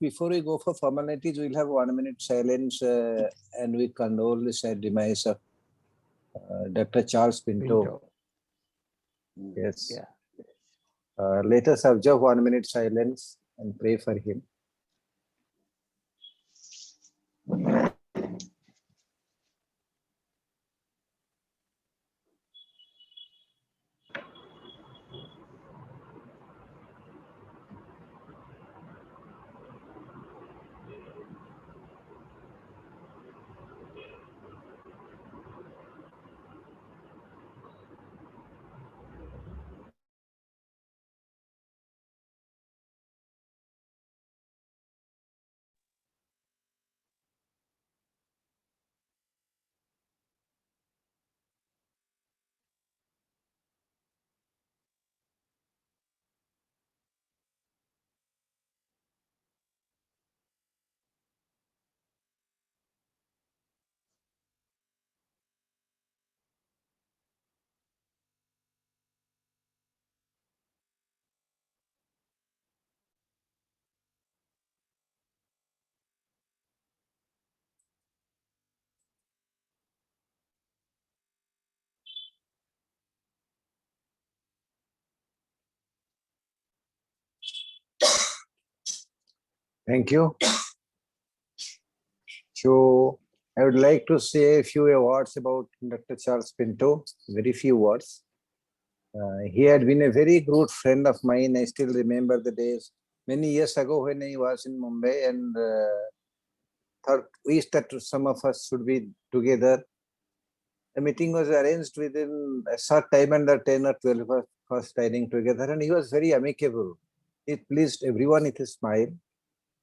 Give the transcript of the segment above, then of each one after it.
before we go for formalities, we'll have 1 minute silence and we condole the sad demise of Dr. Charles Pinto. Yes. Yeah. Let us observe 1 minute silence and pray for him. Thank you. So I would like to say a few words about Dr. Charles Pinto, very few words. He had been a very good friend of mine. I still remember the days many years ago when he was in Mumbai and thought we that some of us should be together. The meeting was arranged within a short time, under 10 or 12 of us dining together, and he was very amicable. It pleased everyone with his smile.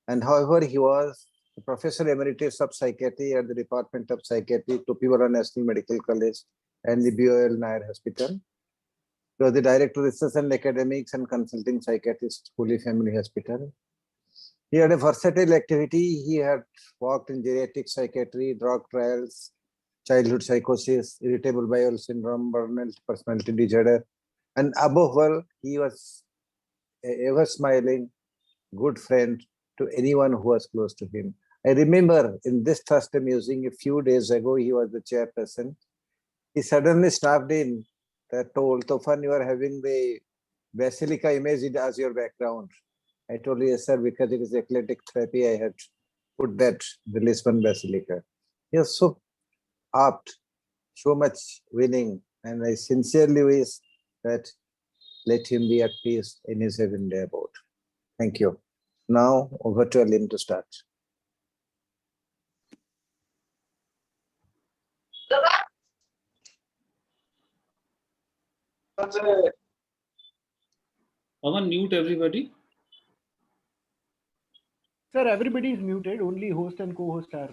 And however, he was the Professor Emeritus of Psychiatry at the Department of Psychiatry, Topivara National Medical College and the BOL Nair Hospital. He was the Director of Research and Academics and Consulting Psychiatrist, Holy Family Hospital. He had a versatile activity. He had worked in geriatric psychiatry, drug trials, childhood psychosis, irritable bowel syndrome, burnout personality disorder. And above all, he was a ever smiling, good friend to anyone who was close to him. I remember in this Thursday musing a few days ago, he was the chairperson. He suddenly stopped in, told, Tofan, you are having the Basilica image as your background. I told you, yes, sir, because it is eclectic therapy, I had put that, the Lisbon Basilica. He was so apt, so much winning, and I sincerely wish that let him be at peace in his heavenly abode. Thank you. Now, over to Alim to start. Pawan, mute everybody. Sir, everybody is muted. Only host and co-host are.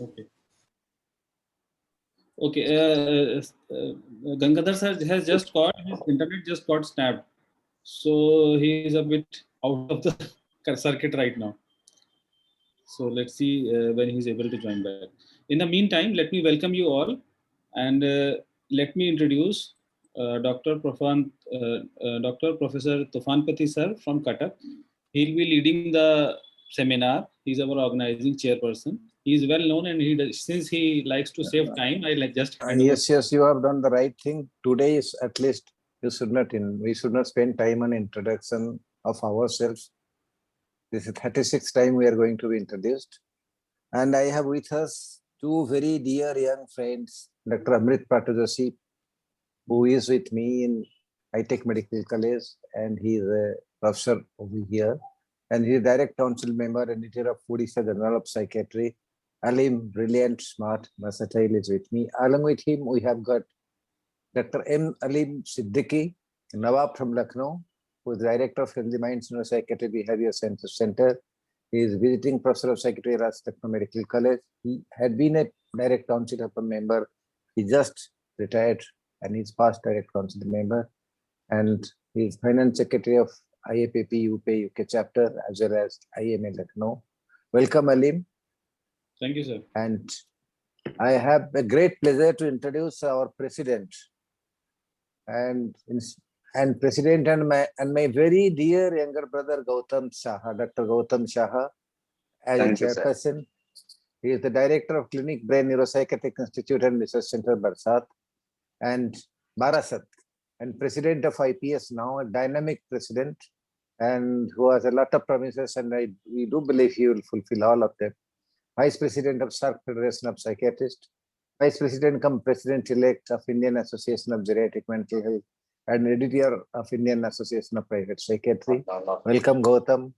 Okay. Okay. Gangadhar sir has just got his internet just got snapped, so he is a bit out of the circuit right now. So let's see when he's able to join back. In the meantime, let me welcome you all, and let me introduce Dr. Professor Tufanpati sir from Cuttack. He'll be leading the seminar. He's our organizing chairperson. He's well known, and since he likes to save time, I just hand over. Yes, you have done the right thing. Today is at least we should not spend time on introduction of ourselves. This is 36th time we are going to be introduced. And I have with us two very dear young friends, Dr. Amrit Patajoshi, who is with me in High-Tech Medical College, and he is a professor over here. And he is direct council member and editor of Odisha Journal of Psychiatry. Alim, brilliant, smart, versatile is with me. Along with him, we have got Dr. M. Alim Siddiqui, Nawab from Lucknow, who is director of Healthy Minds Neuropsychiatry Behavior Sciences Center. He is visiting professor of psychiatry at Lucknow Medical College. He had been a direct council of a member. He just retired and he's past direct council member. And he is finance secretary of IAPP UK chapter as well as IMA Lucknow. Welcome, Alim. Thank you, sir. And I have a great pleasure to introduce our president. And and President and my very dear younger brother Gautam Saha, Dr. Gautam Saha, as Thank a you, sir. chairperson. He is the director of Clinic Brain Neuropsychiatric Institute and Research Center, Barsat, and Barasat, and president of IPS now, a dynamic president, and who has a lot of promises, and we do believe he will fulfill all of them. Vice President of SARC Federation of Psychiatrists, Vice President come President-elect of Indian Association of Geriatric Mental Health, and editor of Indian Association of Private Psychiatry. Welcome, Gautam.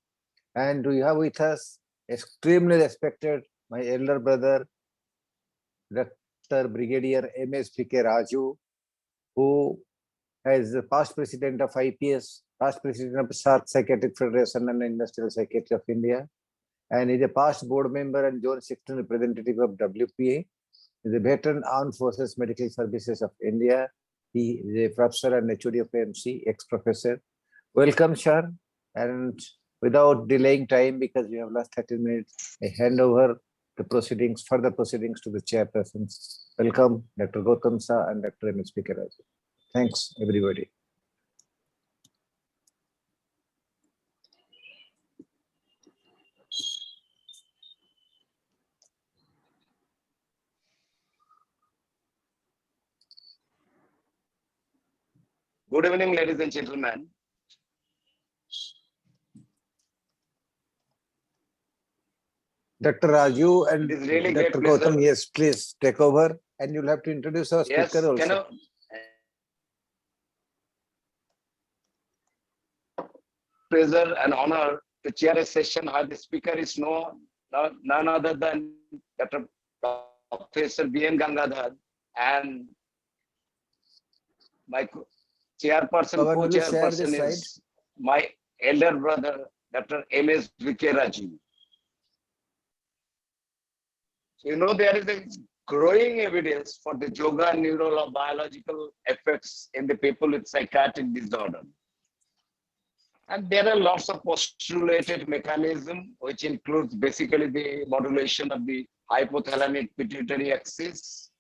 And we have with us extremely respected my elder brother, Dr. Brigadier M.S.P.K. Raju, who is the past president of IPS, past president of SARC Psychiatric Federation and Industrial Psychiatry of India, and is a past board member and Zone 16 representative of WPA. He is a veteran Armed Forces Medical Services of India. He is a professor and HOD of AMC, ex-professor. Welcome, sir. And without delaying time, because we have last 30 minutes, I hand over the proceedings, further proceedings to the chairpersons. Welcome, Dr. Gautam Sa and Dr. M.S.P.K. Raju. Thanks, everybody. Good evening, ladies and gentlemen. Dr. Raju and It is really great Dr. pleasure. Gautam, yes, please take over, and you'll have to introduce our Yes, speaker also. can you? Pleasure and honor to chair a session where the speaker is none other than Dr. Professor B.N. Gangadhar, and my chairperson, Pawan, will you share this co-chairperson slide? is my elder brother, Dr. M.S.V.K. Raju. So, you know, there is a growing evidence for the yoga and neurobiological effects in the people with psychiatric disorder. And there are lots of postulated mechanism, which includes basically the modulation of the hypothalamic pituitary axis,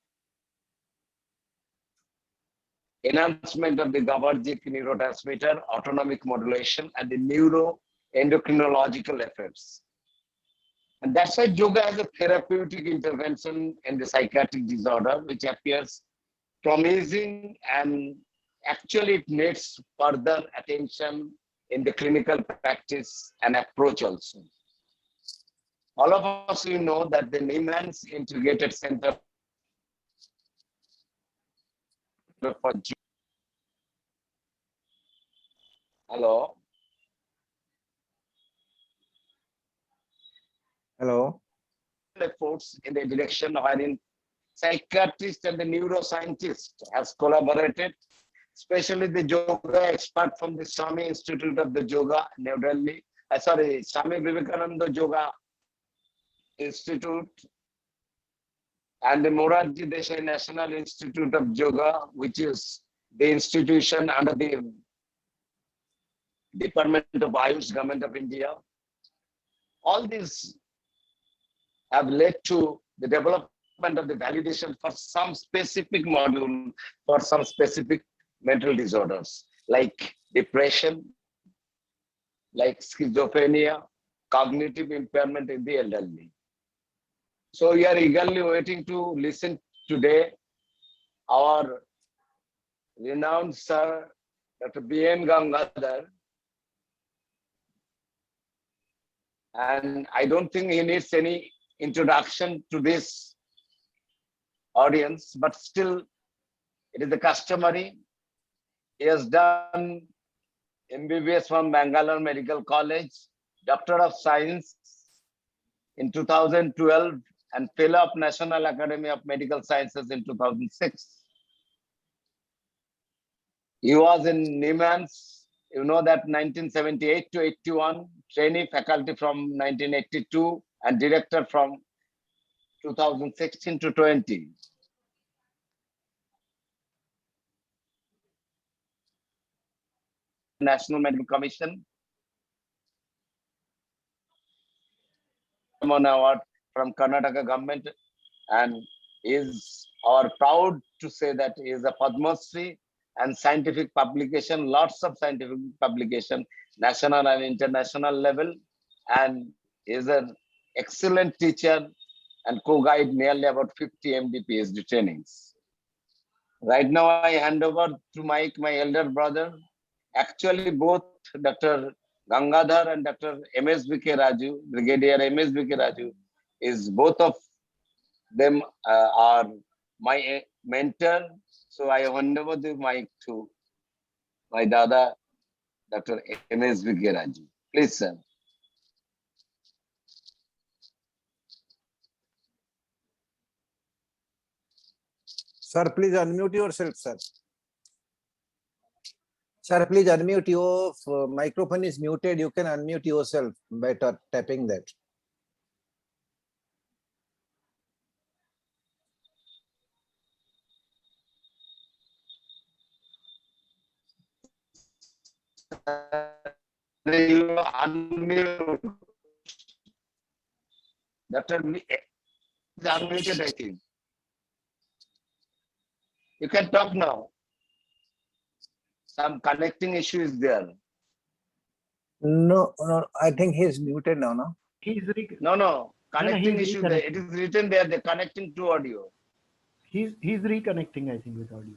enhancement of the GABAergic neurotransmitter, autonomic modulation, and the neuroendocrinological effects. And that's why yoga has a therapeutic intervention in the psychiatric disorder, which appears promising, and actually it needs further attention in the clinical practice and approach also. All of us, we know that the Nieman's Integrated Center for Hello. Hello. Efforts in the direction wherein psychiatrists and the neuroscientists has collaborated, especially the yoga expert from the Swami Institute of the Yoga, New Delhi, Swami Vivekananda Yoga Institute, and the Morarji Desai National Institute of Yoga, which is the institution under the Department of Ayush, Government of India. All these have led to the development of the validation for some specific module for some specific mental disorders like depression, like schizophrenia, cognitive impairment in the elderly. So we are eagerly waiting to listen today our renowned sir, Dr. B.N. Gangadhar. And I don't think he needs any introduction to this audience, but still it is the customary. He has done MBBS from Bangalore Medical College, Doctor of Science in 2012, and Fellow of National Academy of Medical Sciences in 2006. He was in Nieman's, you know, that 1978 to 81, trainee faculty from 1982, and director from 2016 to 20. National Medical Commission award from Karnataka government, and is our proud to say that he is a Padma Shri and scientific publication, lots of scientific publication, national and international level. And he is an excellent teacher and co-guide nearly about 50 MD PhD trainings. Right now, I hand over to Mike, my elder brother. Actually, both Dr. Gangadhar and Dr. MSBK Raju, Brigadier MSBK Raju, is both of them are my mentor. So I hand over the mic to my dada, Dr. MSBK Raju. Please, sir. Sir, please unmute yourself, sir. Sir, please unmute. Your microphone is muted. You can unmute yourself by tapping that. You unmute. Dr. is unmuted, I think. You can talk now. Some connecting issue is there. No, no, I think he's muted now, no? No. Connecting he's issue there. It is written there, the connecting to audio. He's reconnecting, I think, with audio.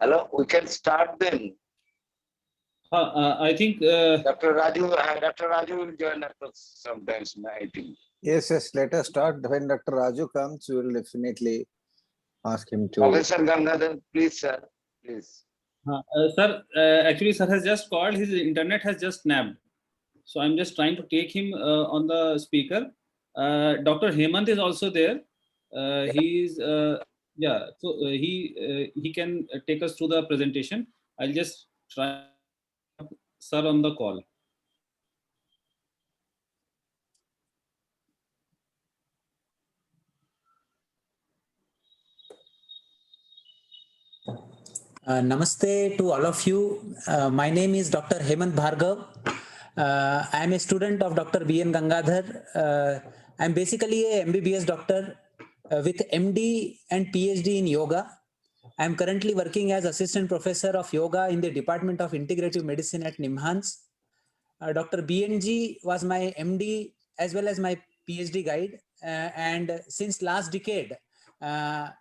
Hello, we can start then. I think Dr. Raju will join us sometimes, I think. Yes, let us start. When Dr. Raju comes, we will definitely ask him to. Professor Gangadhar, please, sir. Please. sir, actually, sir has just called. His internet has just snapped. So I'm just trying to take him on the speaker. Dr. Hemant is also there. He's yeah. So he can take us through the presentation. I'll just try sir on the call. Namaste to all of you. My name is Dr. Hemant Bhargav. I am a student of Dr. B.N. Gangadhar. I am basically a MBBS doctor with MD and PhD in yoga. I am currently working as assistant professor of yoga in the Department of Integrative Medicine at NIMHANS. Dr. BNG was my MD as well as my PhD guide. And since last decade, I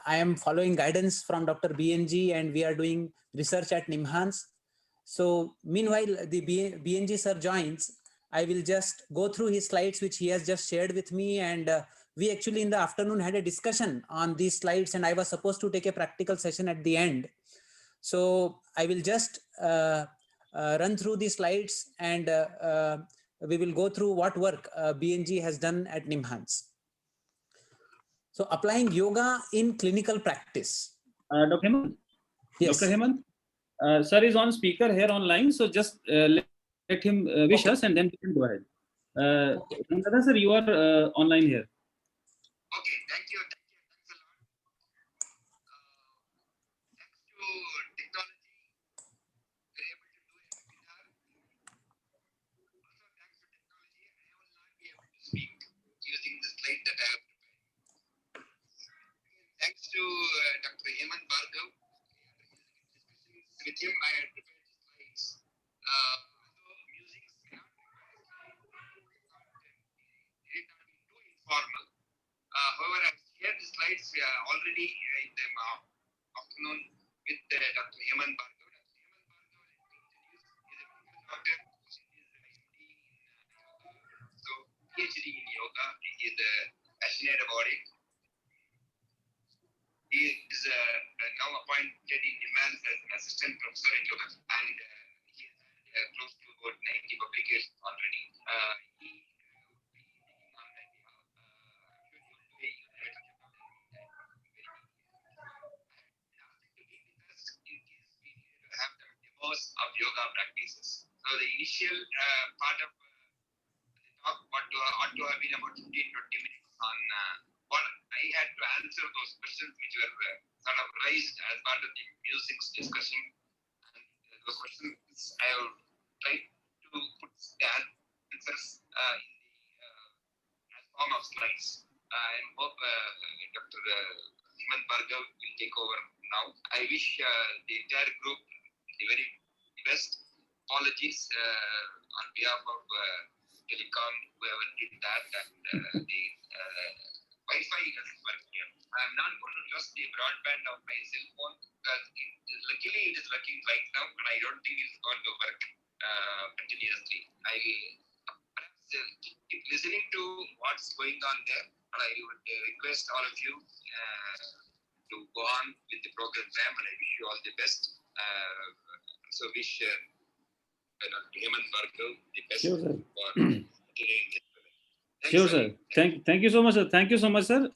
am following guidance from Dr. BNG and we are doing research at NIMHANS. So meanwhile, the BNG sir joins, I will just go through his slides, which he has just shared with me. And we actually in the afternoon had a discussion on these slides and I was supposed to take a practical session at the end. So I will just run through the slides and we will go through what work BNG has done at NIMHANS. So applying yoga in clinical practice. Dr. Hemant? Yes. Dr. Hemant? Sir is on speaker here online, so just let him wish us and then we can go ahead. Gangadhar sir, you are online here. Okay, thank you. Thanks a lot. Thanks to technology, we're able to do a webinar. Also, thanks to technology, I will not be able to speak using the slide that I have prepared. Thanks to Dr. Hemant Bhargav. With him, I had prepared the slides. Although music may not be too informal. However, I've shared the slides already in the afternoon with Dr. Hemant Bhargav. Dr. Hemant Bhargav, let me introduce, is a medical doctor, is an MD in yoga. So PhD in yoga in the assistant professor in yoga, and he has close to about 90 publications already. He will be taking on that. I'm sure you will do a better job than me. To be with us in case we needed to have the demos of yoga practices. So the initial part of the talk ought to have been about 15-20 minutes on what I had to answer those questions which were sort of raised as part of the music's discussion. And those questions I have tried to put the answers in the as form of slides. I hope Dr. Hemant Bhargav will take over now. I wish the entire group the very best. Apologies on behalf of Telecom, whoever did that, and the Wi-Fi doesn't work here. I'm not going to use the broadband of my cell phone because luckily it is working right now, but I don't think it's going to work continuously. I perhaps keep listening to what's going on there, but I would request all of you to go on with the program, and I wish you all the best. So wish Dr. Hemant Bhargav the best Sure, sir. for continuing this. Thanks, Sure, sir. Thank you so much, sir. Thank you so much, sir.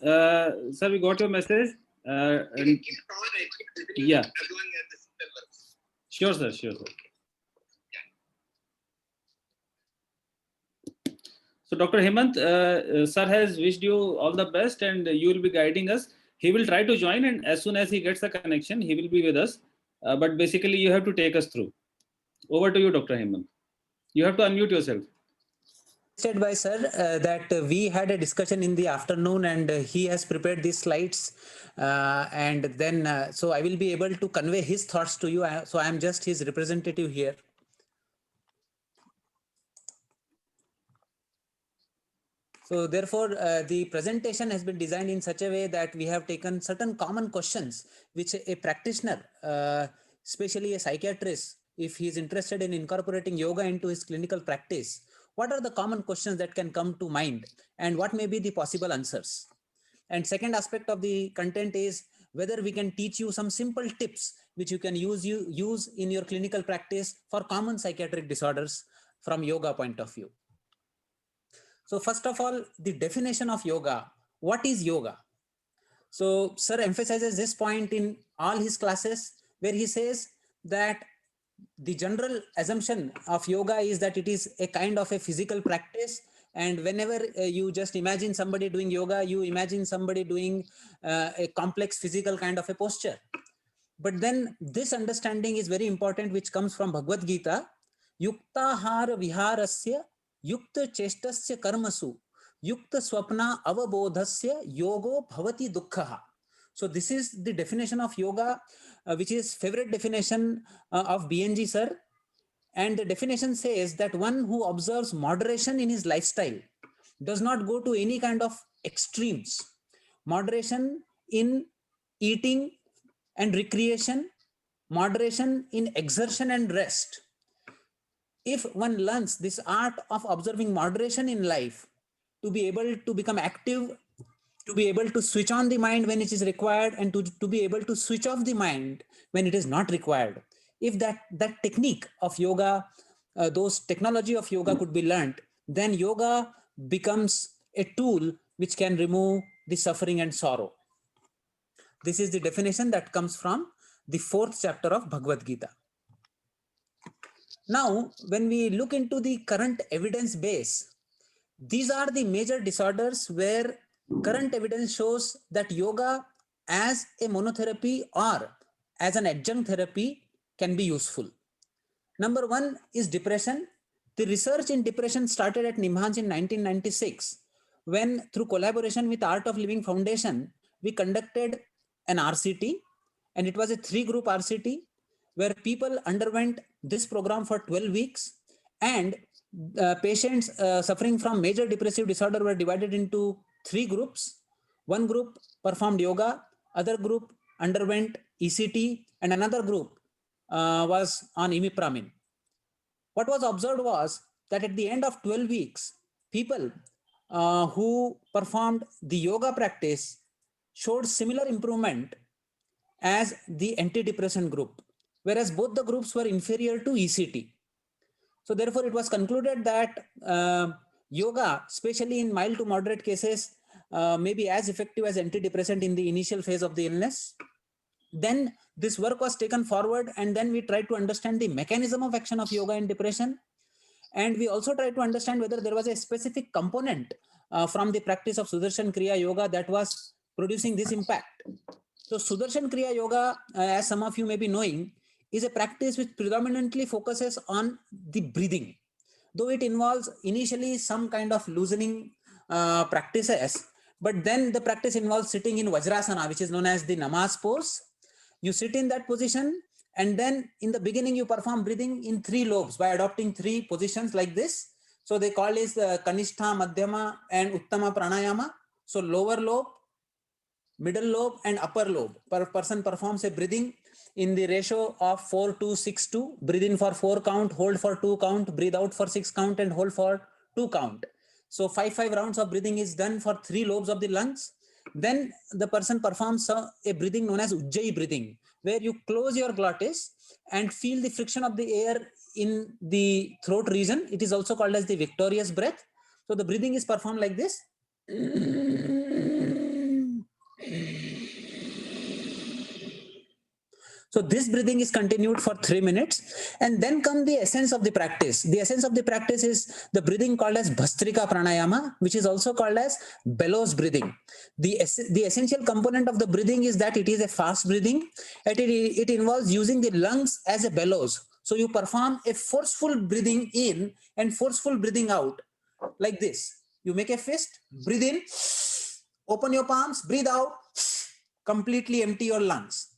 Sir, we got your message. Keep it on. I keep listening Yeah. as long as the signal works. Sure, sir. Sure, sir. So, Dr. Hemant, sir has wished you all the best, and you will be guiding us. He will try to join, and as soon as he gets the connection, he will be with us. But basically, you have to take us through. Over to you, Dr. Hemant. You have to unmute yourself. Said by sir that we had a discussion in the afternoon, and he has prepared these slides, and then so I will be able to convey his thoughts to you. So I am just his representative here. So therefore, the presentation has been designed in such a way that we have taken certain common questions which a practitioner, especially a psychiatrist, if he is interested in incorporating yoga into his clinical practice, what are the common questions that can come to mind and what may be the possible answers? And second aspect of the content is whether we can teach you some simple tips which you can use in your clinical practice for common psychiatric disorders from yoga point of view. So first of all, the definition of yoga. What is yoga? So sir emphasizes this point in all his classes, where he says that the general assumption of yoga is that it is a kind of a physical practice, and whenever you just imagine somebody doing yoga, you imagine somebody doing a complex physical kind of a posture. But then this understanding is very important, which comes from Bhagavad Gita. Yuktahara viharasya yukta chestasya karmasu yukta swapna avabodhasya yogo bhavati dukkha. So this is the definition of yoga, which is favorite definition of BNG sir. And the definition says that one who observes moderation in his lifestyle, does not go to any kind of extremes, moderation in eating and recreation, moderation in exertion and rest. If one learns this art of observing moderation in life, to be able to become active, to be able to switch on the mind when it is required, and to be able to switch off the mind when it is not required. If that technique of yoga, those technology of yoga could be learned, then yoga becomes a tool which can remove the suffering and sorrow. This is the definition that comes from the 4th chapter of Bhagavad Gita. Now, when we look into the current evidence base, these are the major disorders where current evidence shows that yoga as a monotherapy or as an adjunct therapy can be useful. Number one is depression. The research in depression started at Nimhans in 1996, when through collaboration with Art of Living Foundation, we conducted an RCT, and it was a 3-group RCT where people underwent this program for 12 weeks, and patients suffering from major depressive disorder were divided into 3 groups. One group performed yoga, other group underwent ECT, and another group was on imipramine. What was observed was that at the end of 12 weeks, people who performed the yoga practice showed similar improvement as the antidepressant group. whereas both the groups were inferior to ECT. So therefore, it was concluded that yoga, especially in mild to moderate cases, may be as effective as antidepressant in the initial phase of the illness. Then this work was taken forward, and then we tried to understand the mechanism of action of yoga in depression. And we also tried to understand whether there was a specific component from the practice of Sudarshan Kriya Yoga that was producing this impact. So Sudarshan Kriya Yoga, as some of you may be knowing, is a practice which predominantly focuses on the breathing. Though it involves initially some kind of loosening practices, but then the practice involves sitting in Vajrasana, which is known as the namaz pose. You sit in that position, and then in the beginning you perform breathing in 3 lobes by adopting 3 positions like this. So they call it Kanishtha, Madhyama and Uttama Pranayama. So lower lobe, middle lobe and upper lobe. Per person performs a breathing in the ratio of 4-2-6-2. Breathe in for 4 count, hold for 2 count, breathe out for 6 count, and hold for 2 count. So 5 rounds of breathing is done for 3 lobes of the lungs. Then the person performs a breathing known as Ujjayi breathing, where you close your glottis and feel the friction of the air in the throat region. It is also called as the victorious breath. So the breathing is performed like this. So this breathing is continued for 3 minutes, and then come the essence of the practice. The essence of the practice is the breathing called as Bhastrika Pranayama, which is also called as bellows breathing. The essential component of the breathing is that it is a fast breathing, and it involves using the lungs as a bellows. So you perform a forceful breathing in and forceful breathing out like this. You make a fist, breathe in, open your palms, breathe out, completely empty your lungs.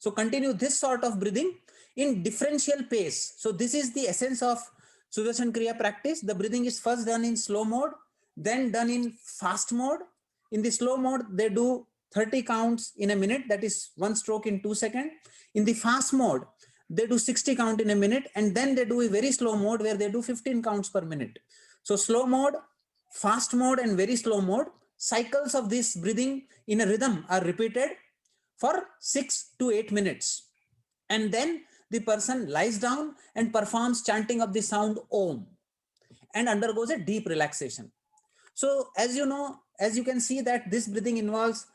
So continue this sort of breathing in differential pace. So this is the essence of Sudarshan Kriya practice. The breathing is first done in slow mode, then done in fast mode. In the slow mode, they do 30 counts in a minute, that is 1 stroke in 2 seconds. In the fast mode, they do 60 count in a minute, and then they do a very slow mode where they do 15 counts per minute. So slow mode, fast mode, and very slow mode, cycles of this breathing in a rhythm are repeated for 6 to 8 minutes. And then the person lies down and performs chanting of the sound Om and undergoes a deep relaxation. So as you know, as you can see that this breathing involves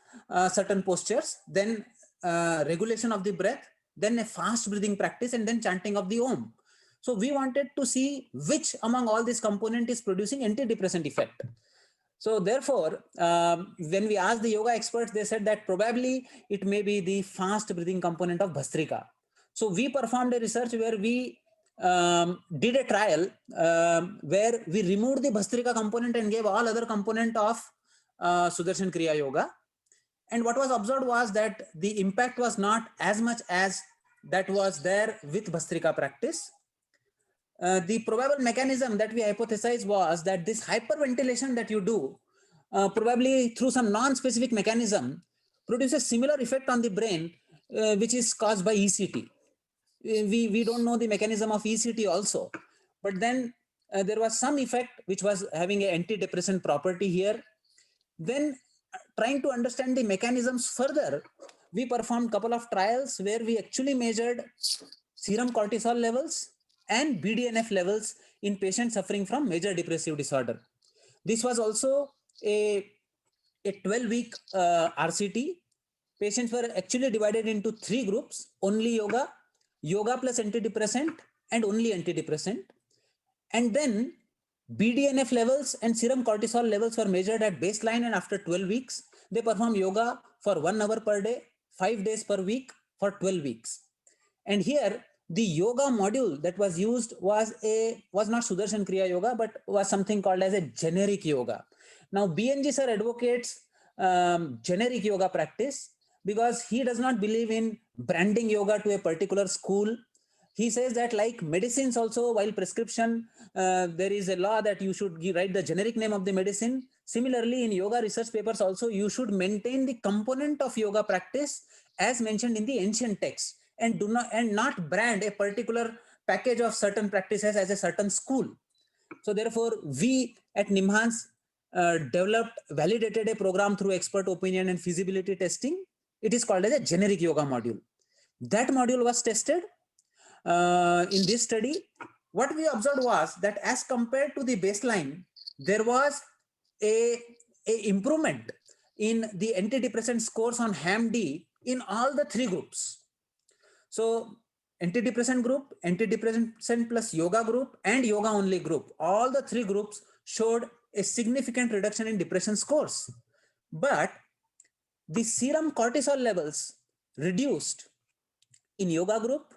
certain postures, then regulation of the breath, then a fast breathing practice, and then chanting of the Om. So we wanted to see which among all these components is producing antidepressant effect. So therefore, when we asked the yoga experts, they said that probably it may be the fast breathing component of Bhastrika. So we performed a research where we did a trial where we removed the Bhastrika component and gave all other component of Sudarshan Kriya Yoga. And what was observed was that the impact was not as much as that was there with Bhastrika practice. The probable mechanism that we hypothesized was that this hyperventilation that you do, probably through some non-specific mechanism, produces similar effect on the brain, which is caused by ECT. We don't know the mechanism of ECT also, but then there was some effect which was having an antidepressant property here. Then trying to understand the mechanisms further, we performed a couple of trials where we actually measured serum cortisol levels and BDNF levels in patients suffering from major depressive disorder. This was also a 12-week RCT. Patients were actually divided into 3 groups: only yoga, yoga plus antidepressant, and only antidepressant. And then BDNF levels and serum cortisol levels were measured at baseline, and after 12 weeks, they performed yoga for 1 hour per day, 5 days per week for 12 weeks. And here, the yoga module that was used was not Sudarshan Kriya Yoga, but was something called as a generic yoga. Now, BNG sir advocates generic yoga practice because he does not believe in branding yoga to a particular school. He says that like medicines also, while prescription, there is a law that you should write the generic name of the medicine. Similarly, in yoga research papers also, you should maintain the component of yoga practice as mentioned in the ancient text, and not brand a particular package of certain practices as a certain school. So therefore, we at NIMHANS validated a program through expert opinion and feasibility testing. It is called as a generic yoga module. That module was tested in this study. What we observed was that as compared to the baseline, there was a improvement in the antidepressant scores on HAM-D in all the three groups. So antidepressant group, antidepressant plus yoga group, and yoga only group, all the three groups showed a significant reduction in depression scores. But the serum cortisol levels reduced in yoga group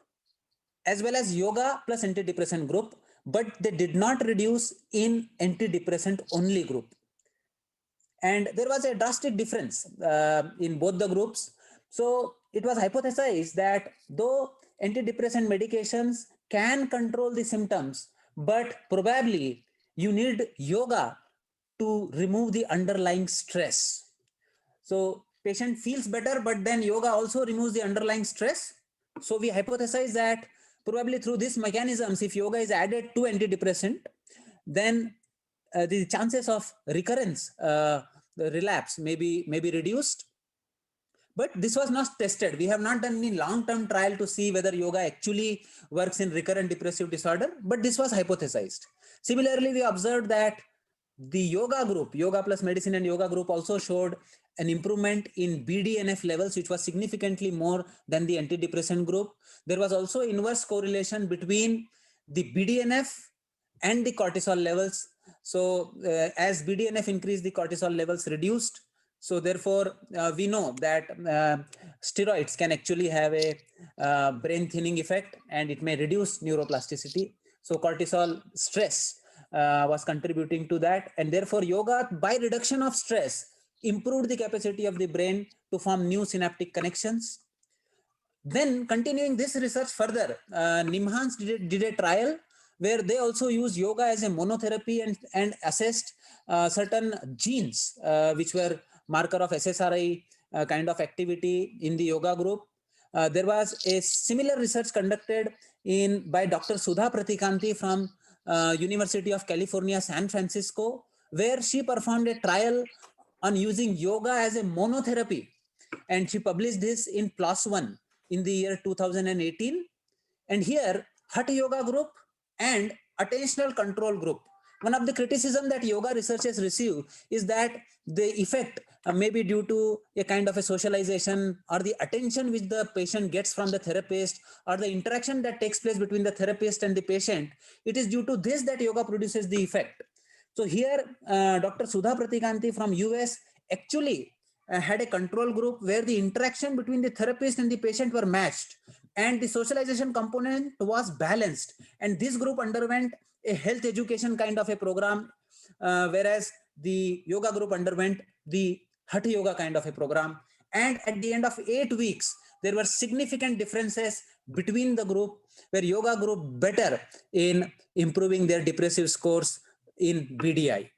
as well as yoga plus antidepressant group, but they did not reduce in antidepressant only group. And there was a drastic difference in both the groups. So it was hypothesized that though antidepressant medications can control the symptoms, but probably you need yoga to remove the underlying stress. So patient feels better, but then yoga also removes the underlying stress. So we hypothesize that probably through these mechanisms, if yoga is added to antidepressant, then the chances of recurrence, the relapse may be reduced. But this was not tested. We have not done any long-term trial to see whether yoga actually works in recurrent depressive disorder, but this was hypothesized. Similarly, we observed that the yoga group, yoga plus medicine and yoga group, also showed an improvement in BDNF levels, which was significantly more than the antidepressant group. There was also inverse correlation between the BDNF and the cortisol levels. So as BDNF increased, the cortisol levels reduced. So therefore, we know that steroids can actually have a brain thinning effect, and it may reduce neuroplasticity. So cortisol stress was contributing to that, and therefore yoga, by reduction of stress, improved the capacity of the brain to form new synaptic connections. Then continuing this research further, Nimhans did a trial where they also used yoga as a monotherapy and assessed certain genes which were marker of SSRI kind of activity in the yoga group. There was a similar research conducted by Dr. Sudha Pratikanti from University of California, San Francisco, where she performed a trial on using yoga as a monotherapy. And she published this in PLOS One in the year 2018. And here, Hatha Yoga group and attentional control group. One of the criticism that yoga researchers receive is that the effect may be due to a kind of a socialization, or the attention which the patient gets from the therapist, or the interaction that takes place between the therapist and the patient. It is due to this that yoga produces the effect. So here, Dr. Sudha Pratikanti from US actually had a control group where the interaction between the therapist and the patient were matched, and the socialization component was balanced. And this group underwent a health education kind of a program, whereas the yoga group underwent the Hatha Yoga kind of a program. And at the end of 8 weeks, there were significant differences between the group, where yoga group better in improving their depressive scores in BDI.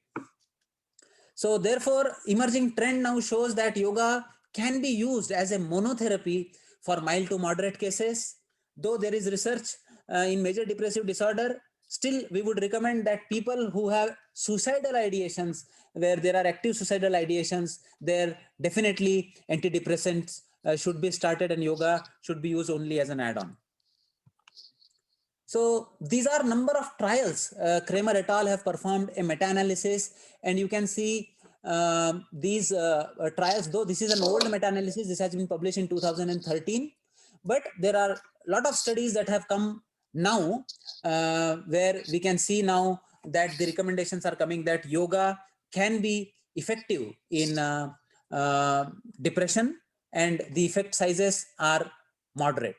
So therefore, emerging trend now shows that yoga can be used as a monotherapy for mild to moderate cases. Though there is research in major depressive disorder, still we would recommend that people who have suicidal ideations, where there are active suicidal ideations, there definitely antidepressants should be started, and yoga should be used only as an add-on. So these are number of trials. Kramer et al. Have performed a meta-analysis, and you can see these trials, though this is an old meta-analysis, this has been published in 2013, but there are a lot of studies that have come now where we can see now that the recommendations are coming that yoga can be effective in depression, and the effect sizes are moderate.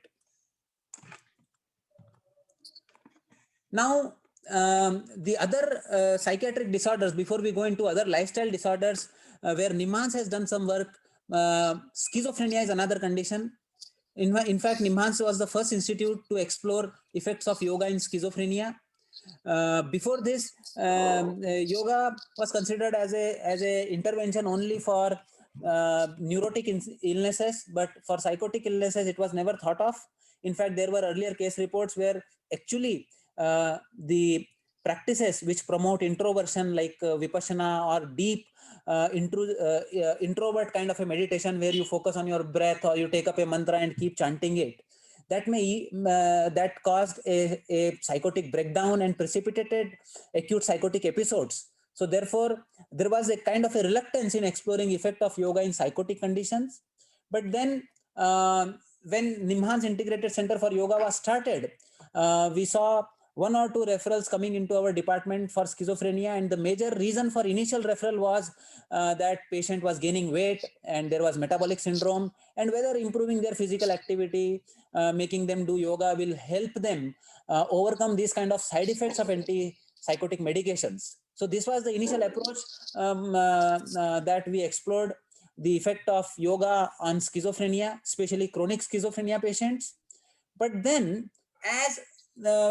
Now, the other psychiatric disorders, before we go into other lifestyle disorders, where Nimhans has done some work, schizophrenia is another condition. In fact, Nimhans was the first institute to explore effects of yoga in schizophrenia. Before this, yoga was considered as a intervention only for neurotic illnesses, but for psychotic illnesses, it was never thought of. In fact, there were earlier case reports where actually the practices which promote introversion, like vipassana or deep introvert kind of a meditation where you focus on your breath, or you take up a mantra and keep chanting it, that caused a psychotic breakdown and precipitated acute psychotic episodes. So therefore, there was a kind of a reluctance in exploring effect of yoga in psychotic conditions. But then when Nimhan's Integrated Center for Yoga was started, we saw 1 or 2 referrals coming into our department for schizophrenia, and the major reason for initial referral was that patient was gaining weight and there was metabolic syndrome, and whether improving their physical activity, making them do yoga will help them overcome these kind of side effects of antipsychotic medications. So this was the initial approach that we explored the effect of yoga on schizophrenia, especially chronic schizophrenia patients. But then as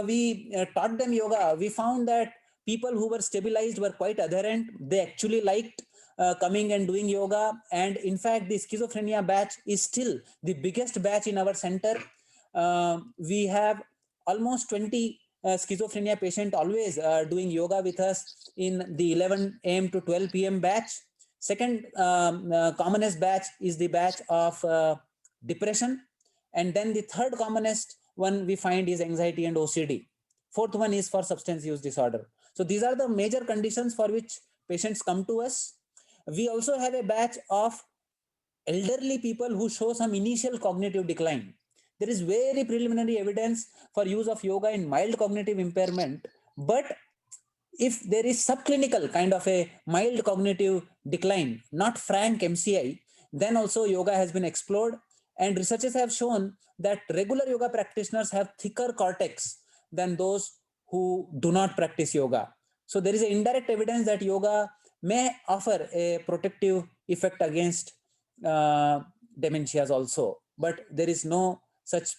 we taught them yoga, we found that people who were stabilized were quite adherent. They actually liked coming and doing yoga. And in fact, the schizophrenia batch is still the biggest batch in our center. We have almost 20 schizophrenia patients always doing yoga with us in the 11 a.m. to 12 p.m. batch. Second commonest batch is the batch of depression. And then the third commonest one we find is anxiety and OCD. Fourth one is for substance use disorder. So these are the major conditions for which patients come to us. We also have a batch of elderly people who show some initial cognitive decline. There is very preliminary evidence for use of yoga in mild cognitive impairment, but if there is subclinical kind of a mild cognitive decline, not frank MCI, then also yoga has been explored. And researchers have shown that regular yoga practitioners have thicker cortex than those who do not practice yoga. So there is an indirect evidence that yoga may offer a protective effect against dementias also. But there is no such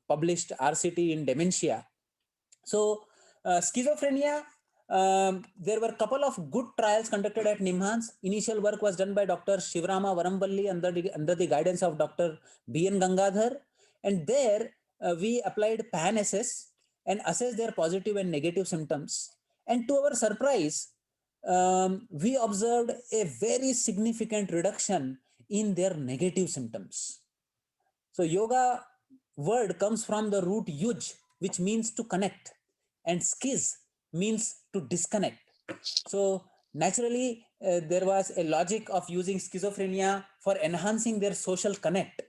published RCT in dementia. So schizophrenia, there were a couple of good trials conducted at Nimhan's. Initial work was done by Dr. Shivrama Varamballi under the guidance of Dr. B.N. Gangadhar. And there we applied PAN-SS and assessed their positive and negative symptoms. And to our surprise, we observed a very significant reduction in their negative symptoms. So yoga word comes from the root yuj, which means to connect, and skiz means to disconnect. So naturally, there was a logic of using schizophrenia for enhancing their social connect.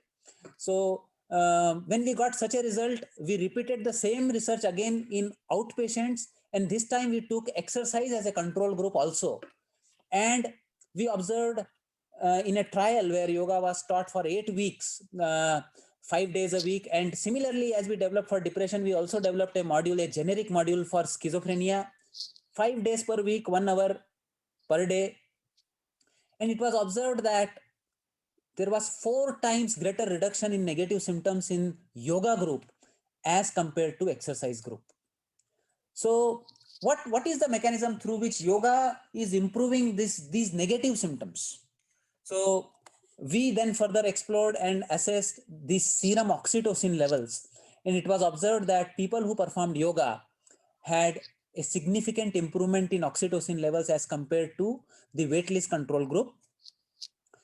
So when we got such a result, we repeated the same research again in outpatients, and this time we took exercise as a control group also. And we observed in a trial where yoga was taught for 8 weeks, 5 days a week. And similarly, as we developed for depression, we also developed a module, a generic module for schizophrenia, 5 days per week, 1 hour per day. And it was observed that there was 4 times greater reduction in negative symptoms in yoga group as compared to exercise group. So what is the mechanism through which yoga is improving these negative symptoms? So we then further explored and assessed the serum oxytocin levels. And it was observed that people who performed yoga had a significant improvement in oxytocin levels as compared to the waitlist control group.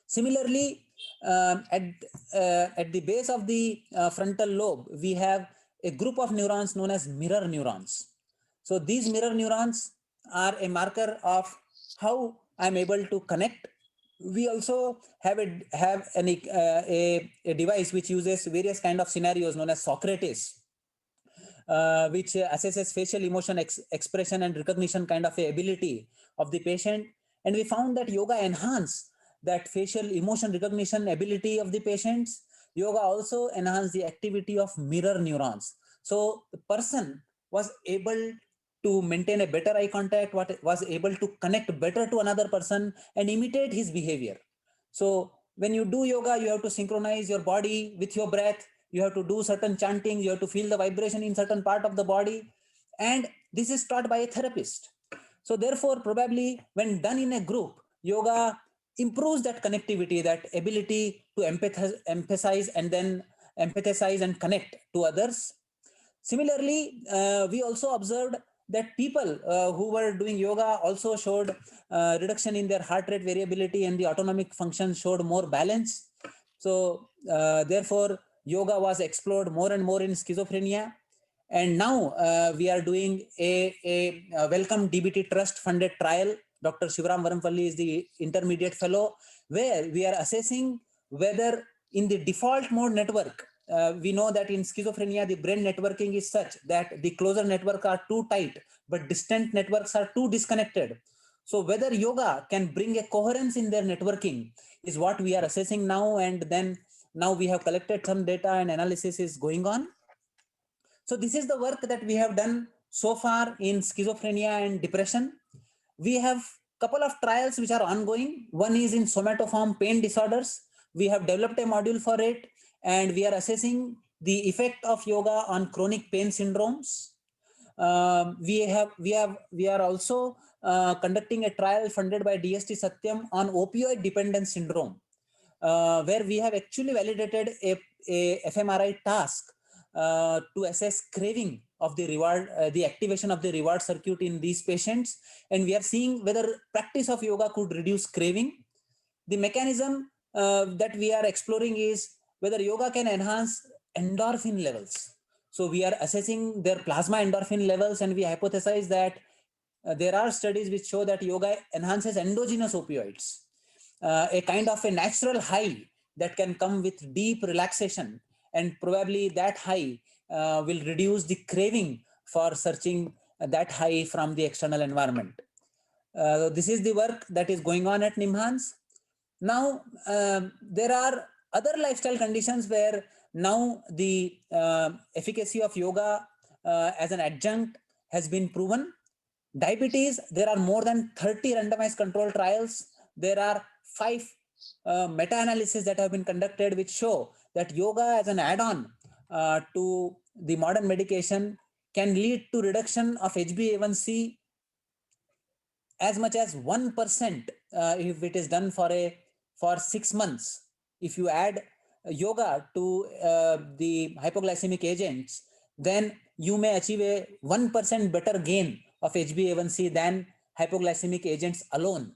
Similarly, at the base of the frontal lobe, we have a group of neurons known as mirror neurons. So these mirror neurons are a marker of how I'm able to connect. We also have a device which uses various kind of scenarios known as Socrates, which assesses facial emotion expression and recognition kind of a ability of the patient. And we found that yoga enhanced that facial emotion recognition ability of the patients. Yoga also enhanced the activity of mirror neurons. So the person was able to maintain a better eye contact, was able to connect better to another person and imitate his behavior. So when you do yoga, you have to synchronize your body with your breath. You have to do certain chanting. You have to feel the vibration in certain part of the body. And this is taught by a therapist. So therefore, probably when done in a group, yoga improves that connectivity, that ability to empathize and connect to others. Similarly, we also observed that people who were doing yoga also showed reduction in their heart rate variability, and the autonomic function showed more balance. So therefore, yoga was explored more and more in schizophrenia. And now we are doing a Welcome DBT Trust funded trial. Dr. Shivaram Varampalli is the intermediate fellow, where we are assessing whether in the default mode network, we know that in schizophrenia, the brain networking is such that the closer networks are too tight, but distant networks are too disconnected. So whether yoga can bring a coherence in their networking is what we are assessing now. And then now we have collected some data and analysis is going on. So this is the work that we have done so far in schizophrenia and depression. We have a couple of trials which are ongoing. One is in somatoform pain disorders. We have developed a module for it, and we are assessing the effect of yoga on chronic pain syndromes. We are also conducting a trial funded by DST Satyam on opioid dependence syndrome, where we have actually validated a fMRI task to assess craving of the reward, the activation of the reward circuit in these patients. And we are seeing whether practice of yoga could reduce craving. The mechanism that we are exploring is whether yoga can enhance endorphin levels. So we are assessing their plasma endorphin levels, and we hypothesize that there are studies which show that yoga enhances endogenous opioids, a kind of a natural high that can come with deep relaxation, and probably that high will reduce the craving for searching that high from the external environment. This is the work that is going on at NIMHANS. Now, there are other lifestyle conditions where now the efficacy of yoga as an adjunct has been proven. Diabetes, there are more than 30 randomized control trials. There are 5 meta-analyses that have been conducted which show that yoga as an add-on to the modern medication can lead to reduction of HbA1c as much as 1% if it is done for 6 months. If you add yoga to the hypoglycemic agents, then you may achieve a 1% better gain of HbA1c than hypoglycemic agents alone.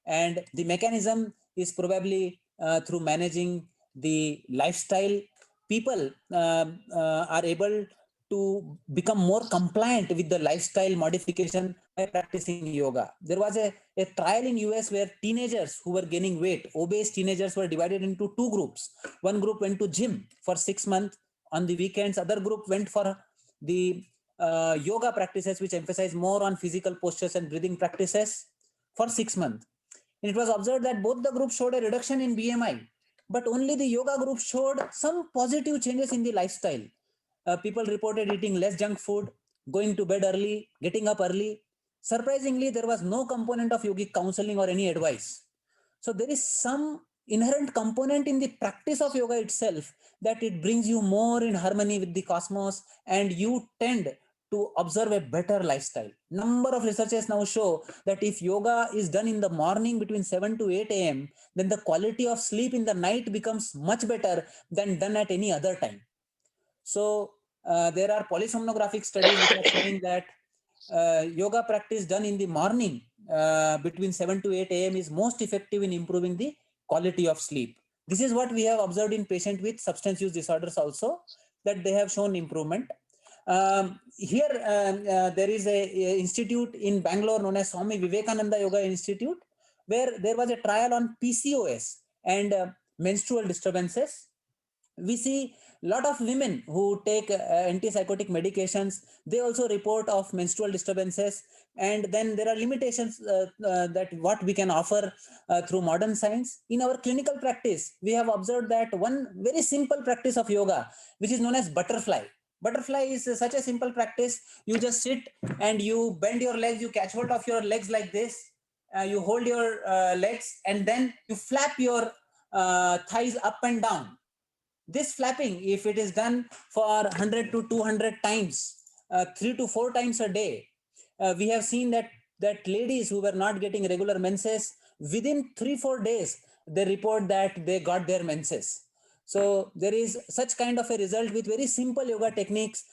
And the mechanism is probably through managing the lifestyle. People are able to become more compliant with the lifestyle modification by practicing yoga. There was a trial in US where teenagers who were gaining weight, obese teenagers, were divided into 2 groups. One group went to gym for 6 months on the weekends. Other group went for the yoga practices which emphasize more on physical postures and breathing practices for 6 months. And it was observed that both the groups showed a reduction in BMI, but only the yoga group showed some positive changes in the lifestyle. People reported eating less junk food, going to bed early, getting up early. Surprisingly, there was no component of yogic counseling or any advice. So there is some inherent component in the practice of yoga itself that it brings you more in harmony with the cosmos, and you tend to observe a better lifestyle. Number of researchers now show that if yoga is done in the morning between 7 to 8 a.m., then the quality of sleep in the night becomes much better than done at any other time. So there are polysomnographic studies which are showing that yoga practice done in the morning between 7 to 8 a.m. is most effective in improving the quality of sleep. This is what we have observed in patients with substance use disorders also, that they have shown improvement. Here there is a institute in Bangalore known as Swami Vivekananda Yoga Institute, where there was a trial on PCOS and menstrual disturbances. We see a lot of women who take antipsychotic medications. They also report of menstrual disturbances. And then there are limitations that what we can offer through modern science. In our clinical practice, we have observed that one very simple practice of yoga, which is known as butterfly. Butterfly is such a simple practice. You just sit and you bend your legs, you catch hold of your legs like this. You hold your legs, and then you flap your thighs up and down. This flapping, if it is done for 100 to 200 times, 3 to 4 times a day, we have seen that ladies who were not getting regular menses, within 3-4 days, they report that they got their menses. So there is such kind of a result with very simple yoga techniques.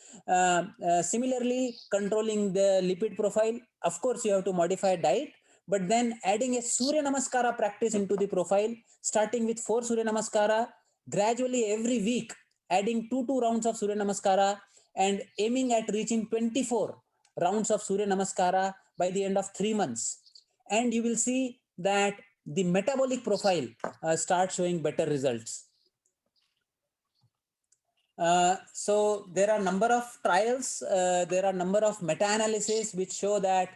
Similarly, controlling the lipid profile. Of course, you have to modify diet, but then adding a Surya Namaskara practice into the profile, starting with 4 Surya Namaskara, gradually every week adding 2 rounds of Surya Namaskara and aiming at reaching 24 rounds of Surya Namaskara by the end of 3 months. And you will see that the metabolic profile starts showing better results. So there are number of trials, there are number of meta-analysis which show that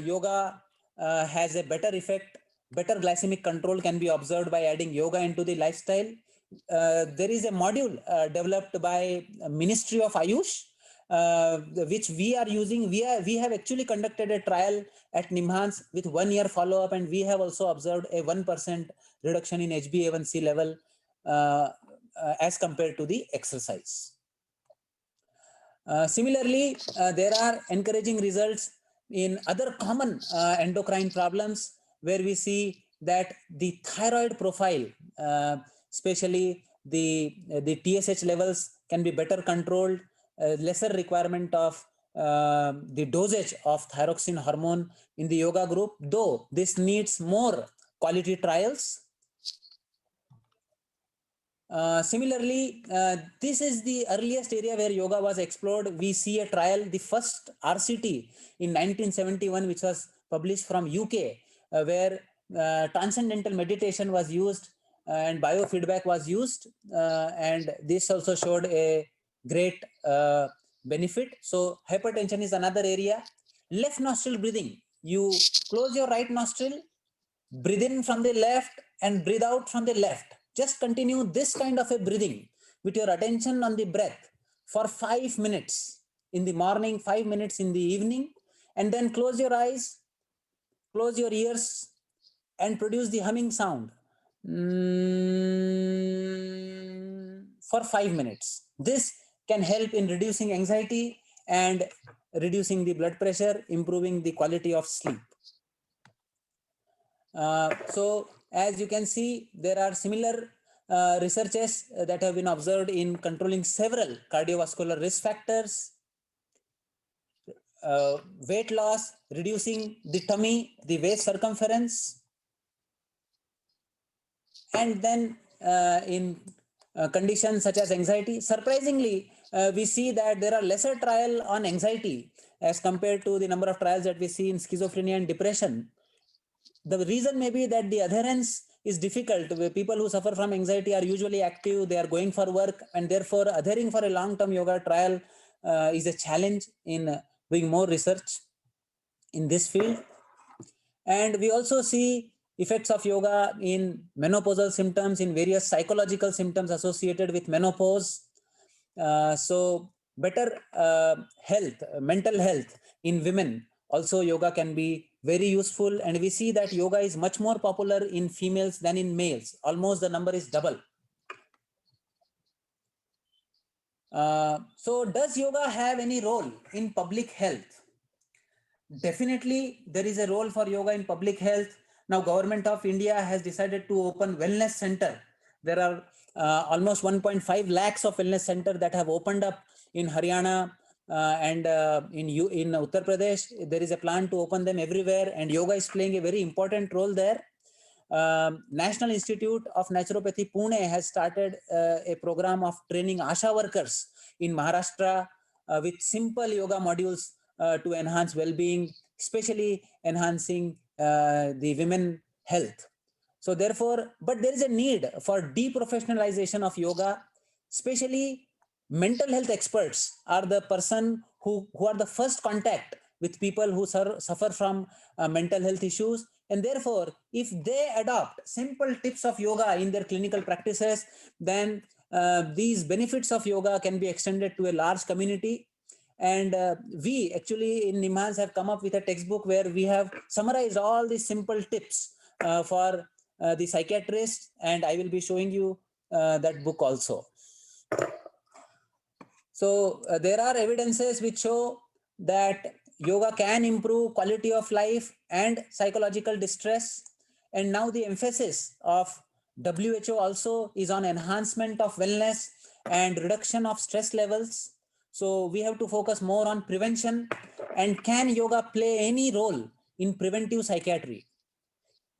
yoga has a better effect, better glycemic control can be observed by adding yoga into the lifestyle. There is a module developed by Ministry of Ayush, which we are using. We have actually conducted a trial at Nimhans with 1 year follow-up, and we have also observed a 1% reduction in HbA1c level as compared to the exercise. Similarly, there are encouraging results in other common endocrine problems where we see that the thyroid profile, especially the TSH levels, can be better controlled, lesser requirement of the dosage of thyroxine hormone in the yoga group, though this needs more quality trials. Similarly, this is the earliest area where yoga was explored. We see a trial, the first RCT in 1971, which was published from UK, where transcendental meditation was used and biofeedback was used, and this also showed a great benefit. So hypertension is another area. Left nostril breathing. You close your right nostril, breathe in from the left and breathe out from the left. Just continue this kind of a breathing with your attention on the breath for 5 minutes in the morning, 5 minutes in the evening, and then close your eyes, close your ears, and produce the humming sound for 5 minutes. This can help in reducing anxiety and reducing the blood pressure, improving the quality of sleep. So as you can see, there are similar researches that have been observed in controlling several cardiovascular risk factors, weight loss, reducing the tummy, the waist circumference, and then in conditions such as anxiety. Surprisingly, we see that there are lesser trial on anxiety as compared to the number of trials that we see in schizophrenia and depression. The reason may be that the adherence is difficult. People who suffer from anxiety are usually active, they are going for work, and therefore adhering for a long-term yoga trial is a challenge in doing more research in this field. And we also see effects of yoga in menopausal symptoms, in various psychological symptoms associated with menopause. So better health, mental health in women, also yoga can be very useful, and we see that yoga is much more popular in females than in males. Almost the number is double. So does yoga have any role in public health? Definitely there is a role for yoga in public health. Now Government of India has decided to open wellness center. There are almost 1.5 lakhs of wellness center that have opened up in Haryana and in Uttar Pradesh. There is a plan to open them everywhere, and yoga is playing a very important role there. National Institute of Naturopathy Pune has started a program of training ASHA workers in Maharashtra with simple yoga modules to enhance well-being, especially enhancing the women health. So therefore, but there is a need for deprofessionalization of yoga, especially mental health experts are the person who are the first contact with people who suffer from mental health issues. And therefore, if they adopt simple tips of yoga in their clinical practices, then these benefits of yoga can be extended to a large community. And we actually in Nimhans have come up with a textbook where we have summarized all these simple tips for the psychiatrist, and I will be showing you that book also. So there are evidences which show that yoga can improve quality of life and psychological distress. And now the emphasis of WHO also is on enhancement of wellness and reduction of stress levels. So we have to focus more on prevention. And can yoga play any role in preventive psychiatry?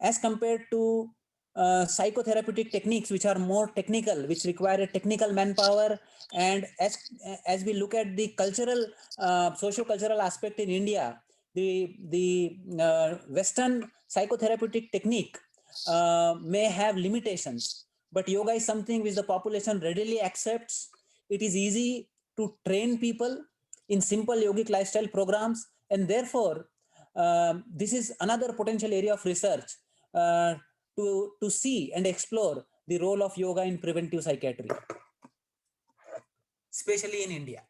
As compared to psychotherapeutic techniques which are more technical, which require a technical manpower. And as we look at the cultural, socio-cultural aspect in India, the Western psychotherapeutic technique may have limitations, but yoga is something which the population readily accepts. It is easy to train people in simple yogic lifestyle programs, and therefore this is another potential area of research to see and explore the role of yoga in preventive psychiatry, especially in India.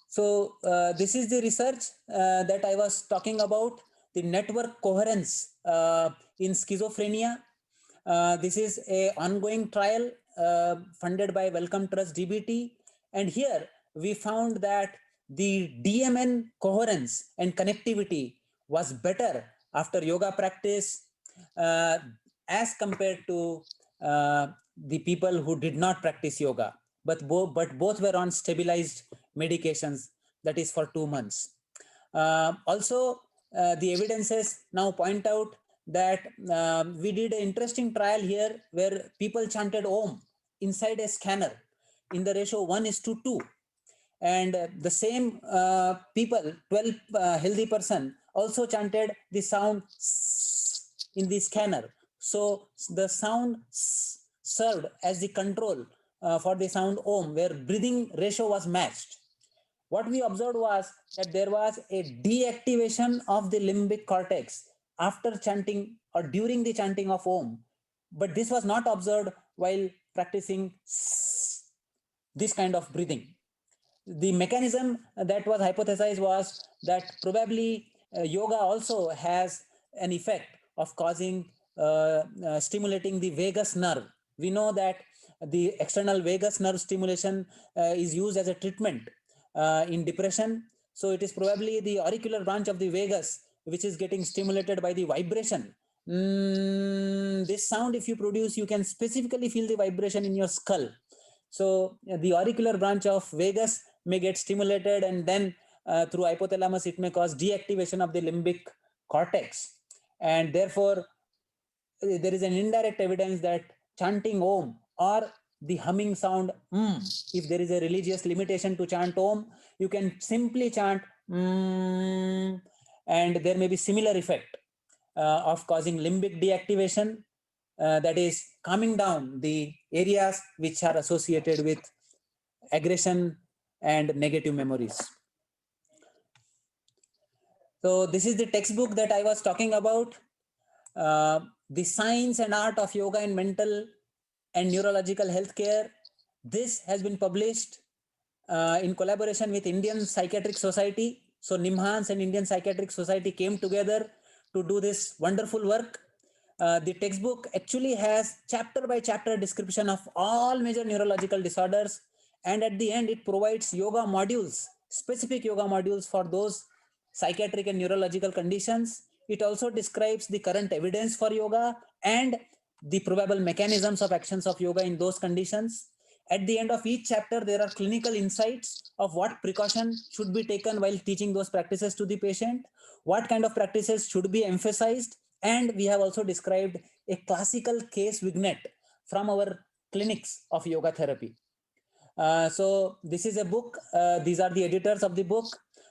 So this is the research that I was talking about, the network coherence in schizophrenia. This is a ongoing trial funded by Wellcome Trust DBT. And here we found that the DMN coherence and connectivity was better after yoga practice as compared to the people who did not practice yoga, but both were on stabilized medications, that is for 2 months. Also, the evidences now point out that we did an interesting trial here where people chanted Om inside a scanner in the ratio 1:2. And the same people, 12 healthy person, also chanted the sound in the scanner. So the sound served as the control for the sound Om, where breathing ratio was matched. What we observed was that there was a deactivation of the limbic cortex after chanting or during the chanting of Om, but this was not observed while practicing this kind of breathing. The mechanism that was hypothesized was that probably yoga also has an effect of causing stimulating the vagus nerve. We know that the external vagus nerve stimulation is used as a treatment in depression. So it is probably the auricular branch of the vagus which is getting stimulated by the vibration. This sound, if you produce, you can specifically feel the vibration in your skull. So the auricular branch of vagus may get stimulated, and then through hypothalamus it may cause deactivation of the limbic cortex. And therefore there is an indirect evidence that chanting Om or the humming sound if there is a religious limitation to chant Om, you can simply chant and there may be similar effect of causing limbic deactivation, that is calming down the areas which are associated with aggression and negative memories. So this is the textbook that I was talking about, the science and art of yoga in mental and neurological healthcare. This has been published in collaboration with Indian Psychiatric Society. So NIMHANS and Indian Psychiatric Society came together to do this wonderful work. The textbook actually has chapter by chapter description of all major neurological disorders, and at the end it provides yoga modules, specific yoga modules for those psychiatric and neurological conditions. It also describes the current evidence for yoga and the probable mechanisms of actions of yoga in those conditions. At the end of each chapter, there are clinical insights of what precaution should be taken while teaching those practices to the patient, what kind of practices should be emphasized, and we have also described a classical case vignette from our clinics of yoga therapy. So this is a book. These are the editors of the book.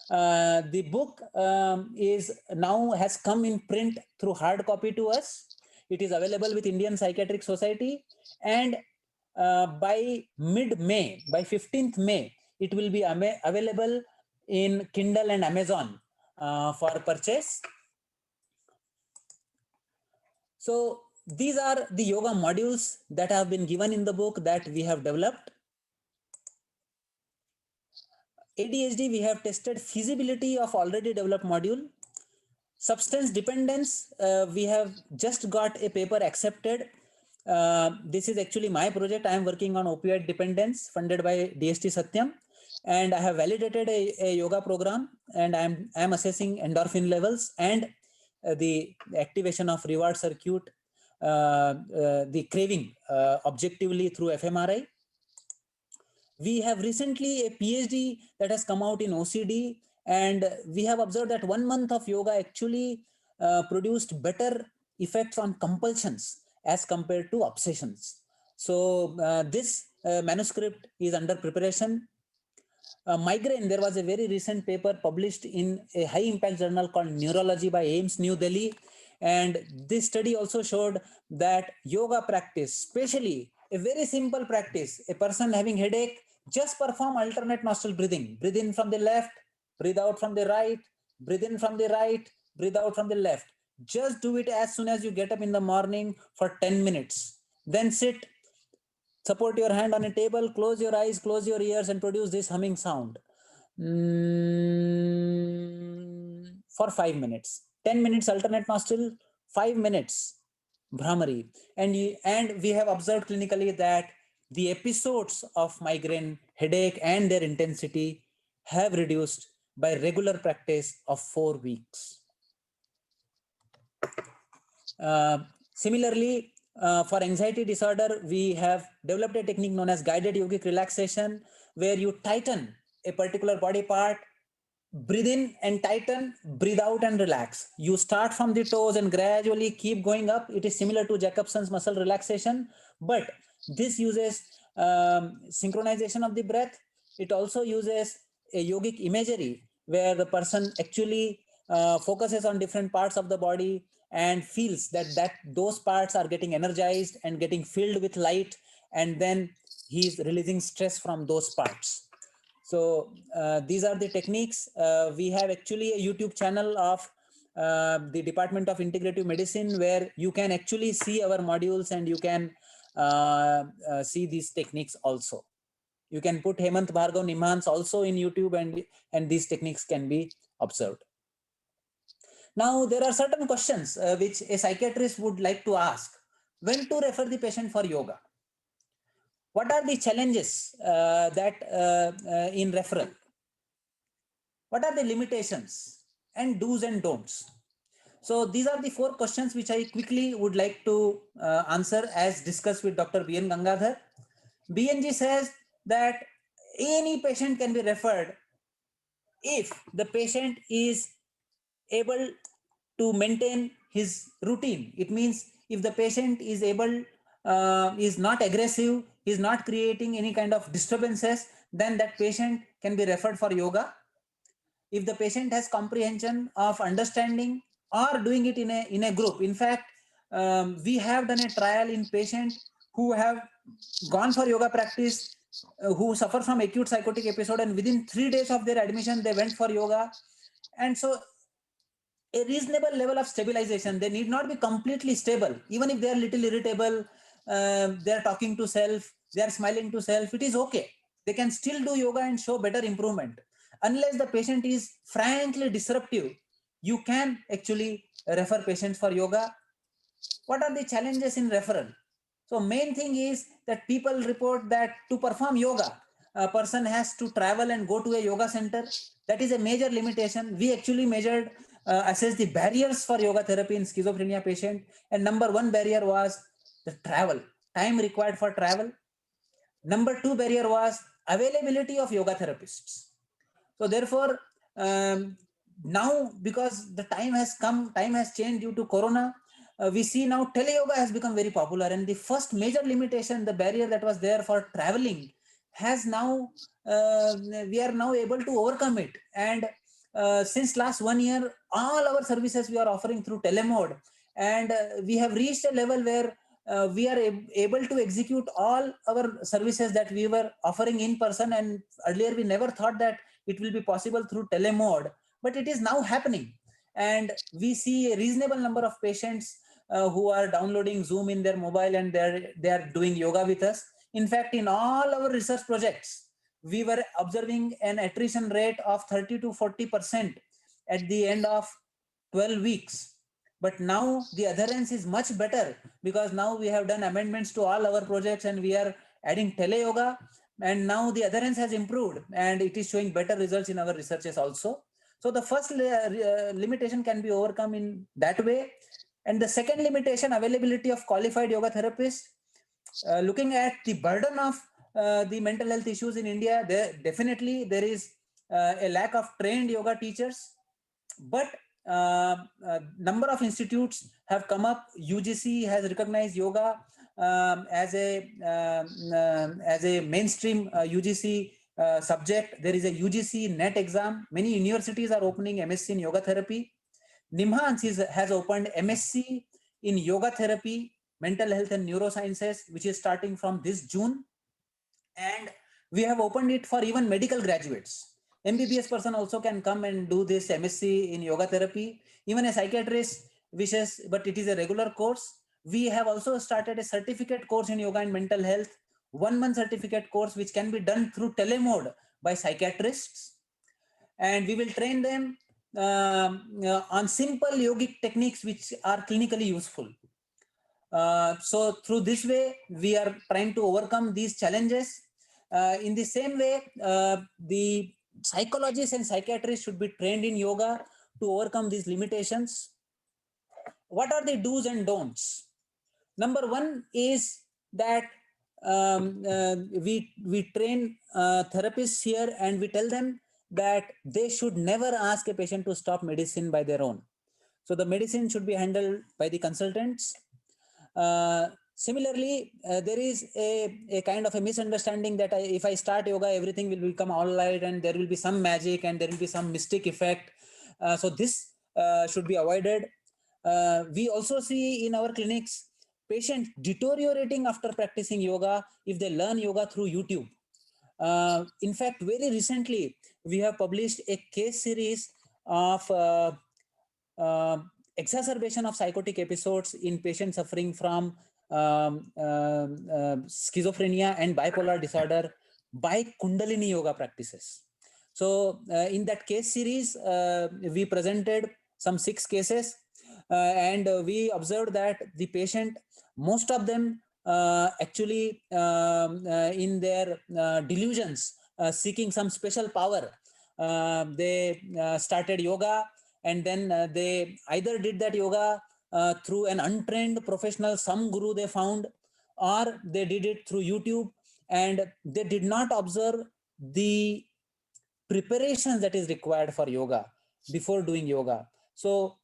The book is now has come in print through hard copy to us. It is available with Indian Psychiatric Society, and by mid-May, by 15th May, it will be available in Kindle and Amazon for purchase. So these are the yoga modules that have been given in the book that we have developed. ADHD, we have tested feasibility of already developed module. Substance dependence, we have just got a paper accepted. This is actually my project. I am working on opioid dependence funded by DST Satyam, and I have validated a yoga program, and I am assessing endorphin levels and the activation of reward circuit, the craving objectively through fMRI. We have recently a PhD that has come out in OCD, and we have observed that 1 month of yoga actually produced better effects on compulsions as compared to obsessions. So this manuscript is under preparation. Migraine, there was a very recent paper published in a high impact journal called Neurology by AIIMS New Delhi. And this study also showed that yoga practice, especially a very simple practice, a person having headache, just perform alternate nostril breathing. Breathe in from the left, breathe out from the right, breathe in from the right, breathe out from the left. Just do it as soon as you get up in the morning for 10 minutes. Then sit, support your hand on a table, close your eyes, close your ears, and produce this humming sound for 5 minutes. 10 minutes alternate nostril, 5 minutes Brahmari. And we have observed clinically that the episodes of migraine headache and their intensity have reduced by regular practice of 4 weeks. Similarly, for anxiety disorder, we have developed a technique known as guided yogic relaxation, where you tighten a particular body part, breathe in and tighten, breathe out and relax. You start from the toes and gradually keep going up. It is similar to Jacobson's muscle relaxation, but this uses synchronization of the breath. It also uses a yogic imagery where the person actually focuses on different parts of the body and feels that those parts are getting energized and getting filled with light, and then he's releasing stress from those parts. So these are the techniques. We have actually a YouTube channel of the Department of Integrative Medicine where you can actually see our modules and you can see these techniques also. You can put Hemant Bhargav Nimhans also in YouTube, and these techniques can be observed. Now, there are certain questions which a psychiatrist would like to ask. When to refer the patient for yoga? What are the challenges in referral? What are the limitations and do's and don'ts? So these are the 4 questions which I quickly would like to answer as discussed with Dr. B.N. Gangadhar. BNG says that any patient can be referred if the patient is able to maintain his routine. It means if the patient is able, is not aggressive, is not creating any kind of disturbances, then that patient can be referred for yoga. If the patient has comprehension of understanding or doing it in a group. In fact, we have done a trial in patients who have gone for yoga practice, who suffer from acute psychotic episode, and within 3 days of their admission, they went for yoga. And so a reasonable level of stabilization, they need not be completely stable. Even if they are little irritable, they are talking to self, they are smiling to self, it is okay. They can still do yoga and show better improvement. Unless the patient is frankly disruptive, you can actually refer patients for yoga. What are the challenges in referral? So main thing is that people report that to perform yoga, a person has to travel and go to a yoga center. That is a major limitation. We actually measured, assessed the barriers for yoga therapy in schizophrenia patient. And number 1 barrier was the travel, time required for travel. Number 2 barrier was availability of yoga therapists. So therefore, now because the time has come, time has changed due to Corona, we see now teleyoga has become very popular, and the first major limitation, the barrier that was there for traveling, has now, we are now able to overcome it. And since last 1 year, all our services we are offering through telemode, and we have reached a level where we are able to execute all our services that we were offering in person, and earlier we never thought that it will be possible through telemode, but it is now happening. And we see a reasonable number of patients who are downloading Zoom in their mobile, and they are doing yoga with us. In fact, in all our research projects, we were observing an attrition rate of 30 to 40% at the end of 12 weeks. But now the adherence is much better, because now we have done amendments to all our projects and we are adding teleyoga, and now the adherence has improved and it is showing better results in our researches also. So the first limitation can be overcome in that way. And the second limitation, availability of qualified yoga therapists. Looking at the burden of the mental health issues in India, there is a lack of trained yoga teachers. But number of institutes have come up. UGC has recognized yoga as a mainstream UGC subject. There is a UGC NET exam. Many universities are opening MSc in yoga therapy. NIMHANS has opened MSc in yoga therapy, mental health and neurosciences, which is starting from this June. And we have opened it for even medical graduates. MBBS person also can come and do this MSc in yoga therapy. Even a psychiatrist wishes, but it is a regular course. We have also started a certificate course in yoga and mental health, 1 month certificate course, which can be done through telemode by psychiatrists. And we will train them on simple yogic techniques which are clinically useful. So through this way, we are trying to overcome these challenges. In the same way, the psychologists and psychiatrists should be trained in yoga to overcome these limitations. What are the do's and don'ts? Number one is that we train therapists here, and we tell them that they should never ask a patient to stop medicine by their own. So the medicine should be handled by the consultants. Similarly, there is a kind of a misunderstanding that if I start yoga, everything will become all right and there will be some magic and there will be some mystic effect. So this should be avoided. We also see in our clinics patients deteriorating after practicing yoga if they learn yoga through YouTube. In fact, very recently, we have published a case series of exacerbation of psychotic episodes in patients suffering from schizophrenia and bipolar disorder by Kundalini yoga practices. So in that case series, we presented some 6 cases and we observed that the patient, most of them actually in their delusions, seeking some special power, they started yoga, and then they either did that yoga through an untrained professional, some guru they found, or they did it through YouTube, and they did not observe the preparation that is required for yoga before doing yoga. So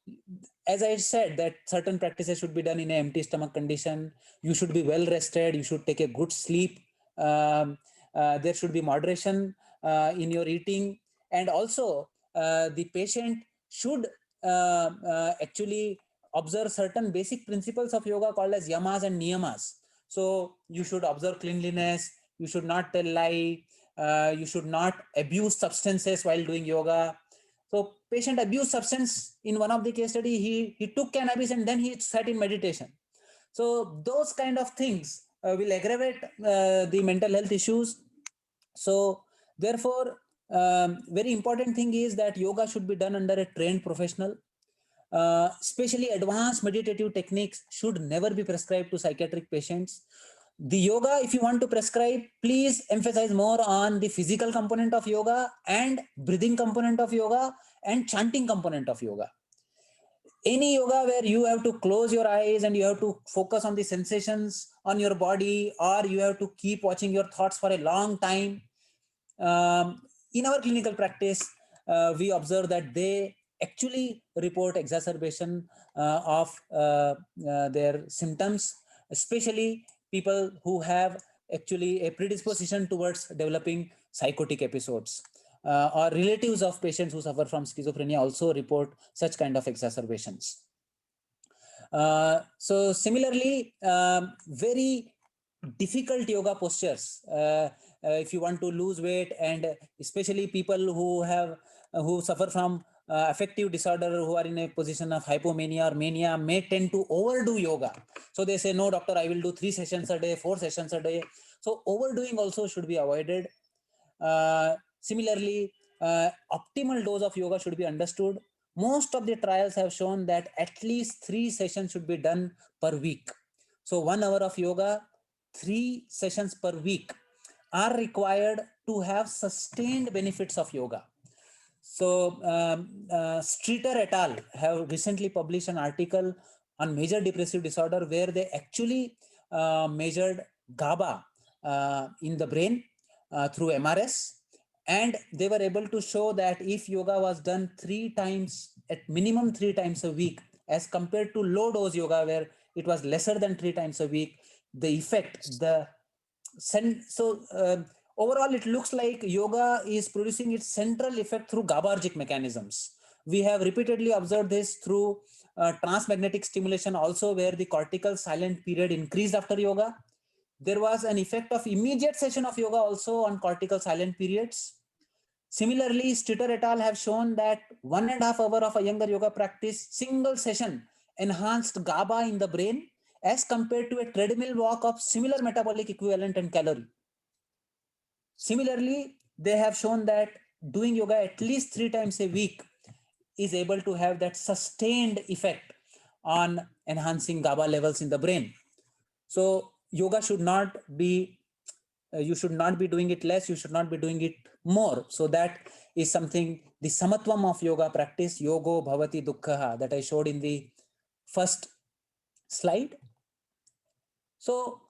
as I said, that certain practices should be done in an empty stomach condition. You should be well rested. You should take a good sleep. There should be moderation in your eating. And also the patient should actually observe certain basic principles of yoga called as yamas and niyamas. So you should observe cleanliness. You should not tell lie. You should not abuse substances while doing yoga. So patient abused substance in one of the case study, he took cannabis and then he sat in meditation. So those kind of things will aggravate the mental health issues. So therefore, very important thing is that yoga should be done under a trained professional. Especially advanced meditative techniques should never be prescribed to psychiatric patients. The yoga, if you want to prescribe, please emphasize more on the physical component of yoga and breathing component of yoga and chanting component of yoga. Any yoga where you have to close your eyes and you have to focus on the sensations on your body, or you have to keep watching your thoughts for a long time. In our clinical practice, we observe that they actually report exacerbation of their symptoms, especially people who have actually a predisposition towards developing psychotic episodes. Or relatives of patients who suffer from schizophrenia also report such kind of exacerbations. So similarly, very difficult yoga postures. If you want to lose weight, and especially people who suffer from affective disorder, who are in a position of hypomania or mania, may tend to overdo yoga. So they say, no, doctor, I will do 3 sessions a day, 4 sessions a day. So overdoing also should be avoided. Similarly, optimal dose of yoga should be understood. Most of the trials have shown that at least 3 sessions should be done per week. So 1 hour of yoga, 3 sessions per week are required to have sustained benefits of yoga. So Streeter et al. Have recently published an article on major depressive disorder where they actually measured GABA in the brain through MRS, and they were able to show that if yoga was done 3 times at minimum 3 times a week, as compared to low dose yoga where it was lesser than 3 times a week, the effect, overall it looks like yoga is producing its central effect through GABAergic mechanisms. We have repeatedly observed this through transmagnetic stimulation also, where the cortical silent period increased after yoga. There was an effect of immediate session of yoga also on cortical silent periods. Similarly, Streeter et al. Have shown that 1.5 hours of a younger yoga practice, single session, enhanced GABA in the brain as compared to a treadmill walk of similar metabolic equivalent and calorie. Similarly, they have shown that doing yoga at least 3 times a week is able to have that sustained effect on enhancing GABA levels in the brain. So yoga should not be, you should not be doing it less, you should not be doing it more. So that is something, the samatvam of yoga practice, yogo bhavati dukkha, that I showed in the first slide. So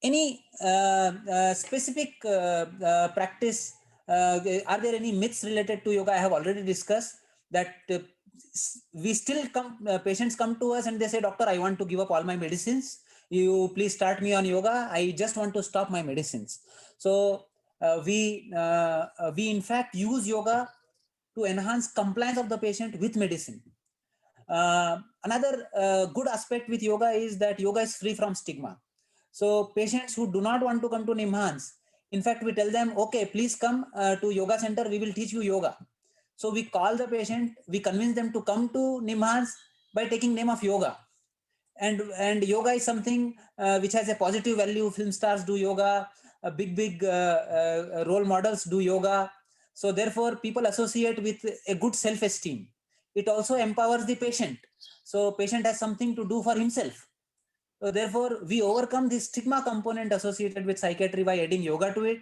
any specific practice, are there any myths related to yoga? I have already discussed that we still patients come to us and they say, doctor, I want to give up all my medicines. You please start me on yoga. I just want to stop my medicines. So we in fact use yoga to enhance compliance of the patient with medicine. Another good aspect with yoga is that yoga is free from stigma. So patients who do not want to come to Nimhans, in fact, we tell them, okay, please come to yoga center, we will teach you yoga. So we call the patient, we convince them to come to Nimhans by taking name of yoga. And yoga is something which has a positive value. Film stars do yoga, big role models do yoga. So therefore, people associate with a good self-esteem. It also empowers the patient. So patient has something to do for himself. So therefore, we overcome the stigma component associated with psychiatry by adding yoga to it.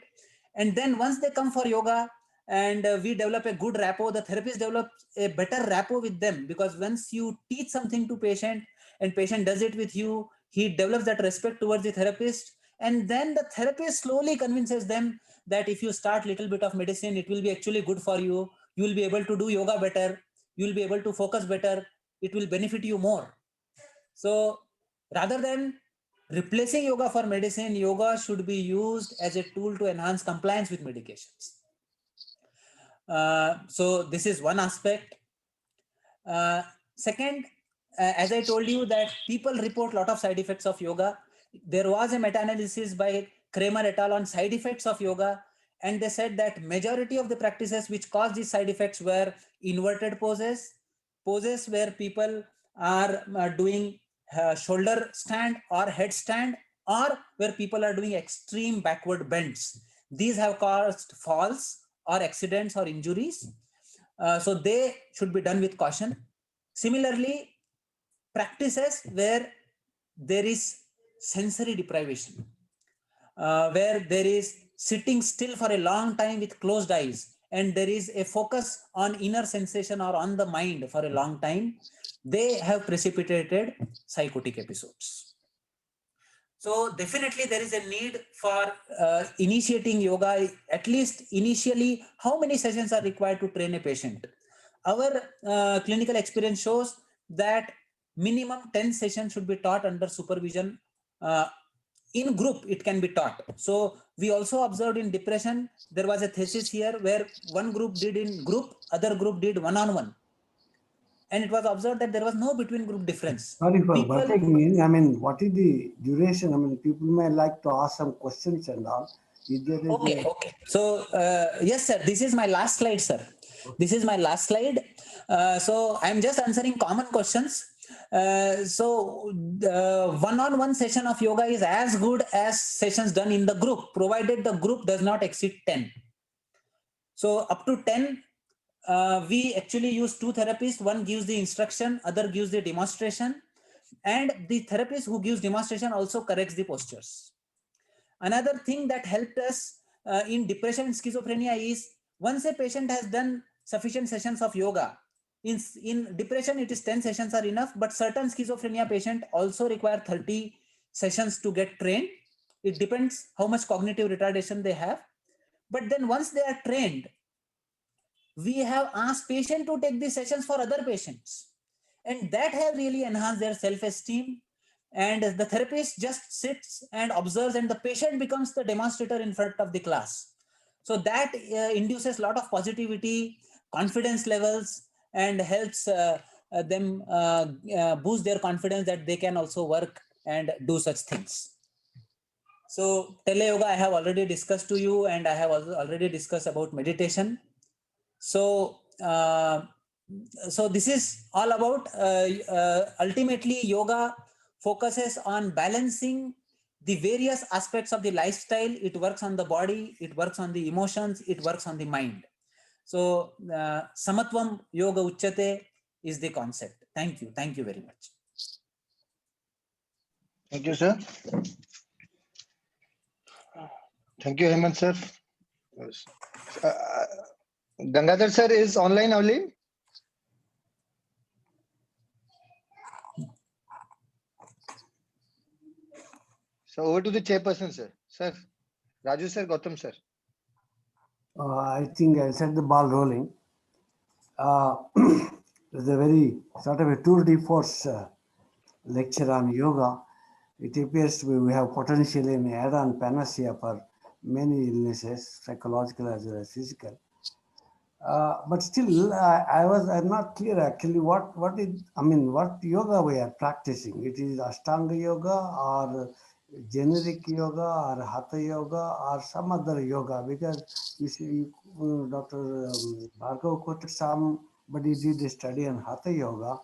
And then once they come for yoga and we develop a good rapport, the therapist develops a better rapport with them, because once you teach something to patient and patient does it with you, he develops that respect towards the therapist. And then the therapist slowly convinces them that if you start little bit of medicine, it will be actually good for you. You will be able to do yoga better. You will be able to focus better. It will benefit you more. So rather than replacing yoga for medicine, yoga should be used as a tool to enhance compliance with medications. So this is one aspect. Second, as I told you that people report a lot of side effects of yoga. There was a meta-analysis by Kramer et al. On side effects of yoga, and they said that majority of the practices which caused these side effects were inverted poses, poses where people are doing shoulder stand or headstand, or where people are doing extreme backward bends. These have caused falls or accidents or injuries. So they should be done with caution. Similarly, practices where there is sensory deprivation, where there is sitting still for a long time with closed eyes, and there is a focus on inner sensation or on the mind for a long time, they have precipitated psychotic episodes. So definitely there is a need for initiating yoga, at least initially. How many sessions are required to train a patient? Our clinical experience shows that minimum 10 sessions should be taught under supervision. In group, it can be taught. So we also observed in depression, there was a thesis here where one group did in group, other group did one-on-one. And it was observed that there was no between group difference. Sorry for butting in. I mean, what is the duration? I mean, people may like to ask some questions and all. Okay. So, yes, sir, this is my last slide, sir. This is my last slide. So I'm just answering common questions. So the one-on-one session of yoga is as good as sessions done in the group, provided the group does not exceed 10. So up to 10, we actually use two therapists. One gives the instruction, other gives the demonstration. And the therapist who gives demonstration also corrects the postures. Another thing that helped us in depression and schizophrenia is once a patient has done sufficient sessions of yoga, in depression it is 10 sessions are enough, but certain schizophrenia patient also require 30 sessions to get trained. It depends how much cognitive retardation they have. But then once they are trained, we have asked patient to take these sessions for other patients, and that have really enhanced their self-esteem. And the therapist just sits and observes, and the patient becomes the demonstrator in front of the class. So that induces a lot of positivity, confidence levels, and helps them boost their confidence that they can also work and do such things. So tele yoga I have already discussed to you, and I have also already discussed about meditation. So so this is all about ultimately yoga focuses on balancing the various aspects of the lifestyle. It works on the body, it works on the emotions, it works on the mind. So samatvam yoga uchyate is the concept. Thank you very much. Thank you, sir. Thank you, Hemant sir. Gangadhar sir is online only. So over to the chairperson, sir. Sir, Raju sir, Gautam sir. I think I set the ball rolling. It's a very sort of a tour de force lecture on yoga. It appears to be we have potentially an add-on panacea for many illnesses, psychological as well as physical. But still, I'm not clear actually what yoga we are practicing. It is Ashtanga yoga or generic yoga or Hatha yoga or some other yoga, because you see, Dr. Bhargav quoted somebody did a study on Hatha yoga,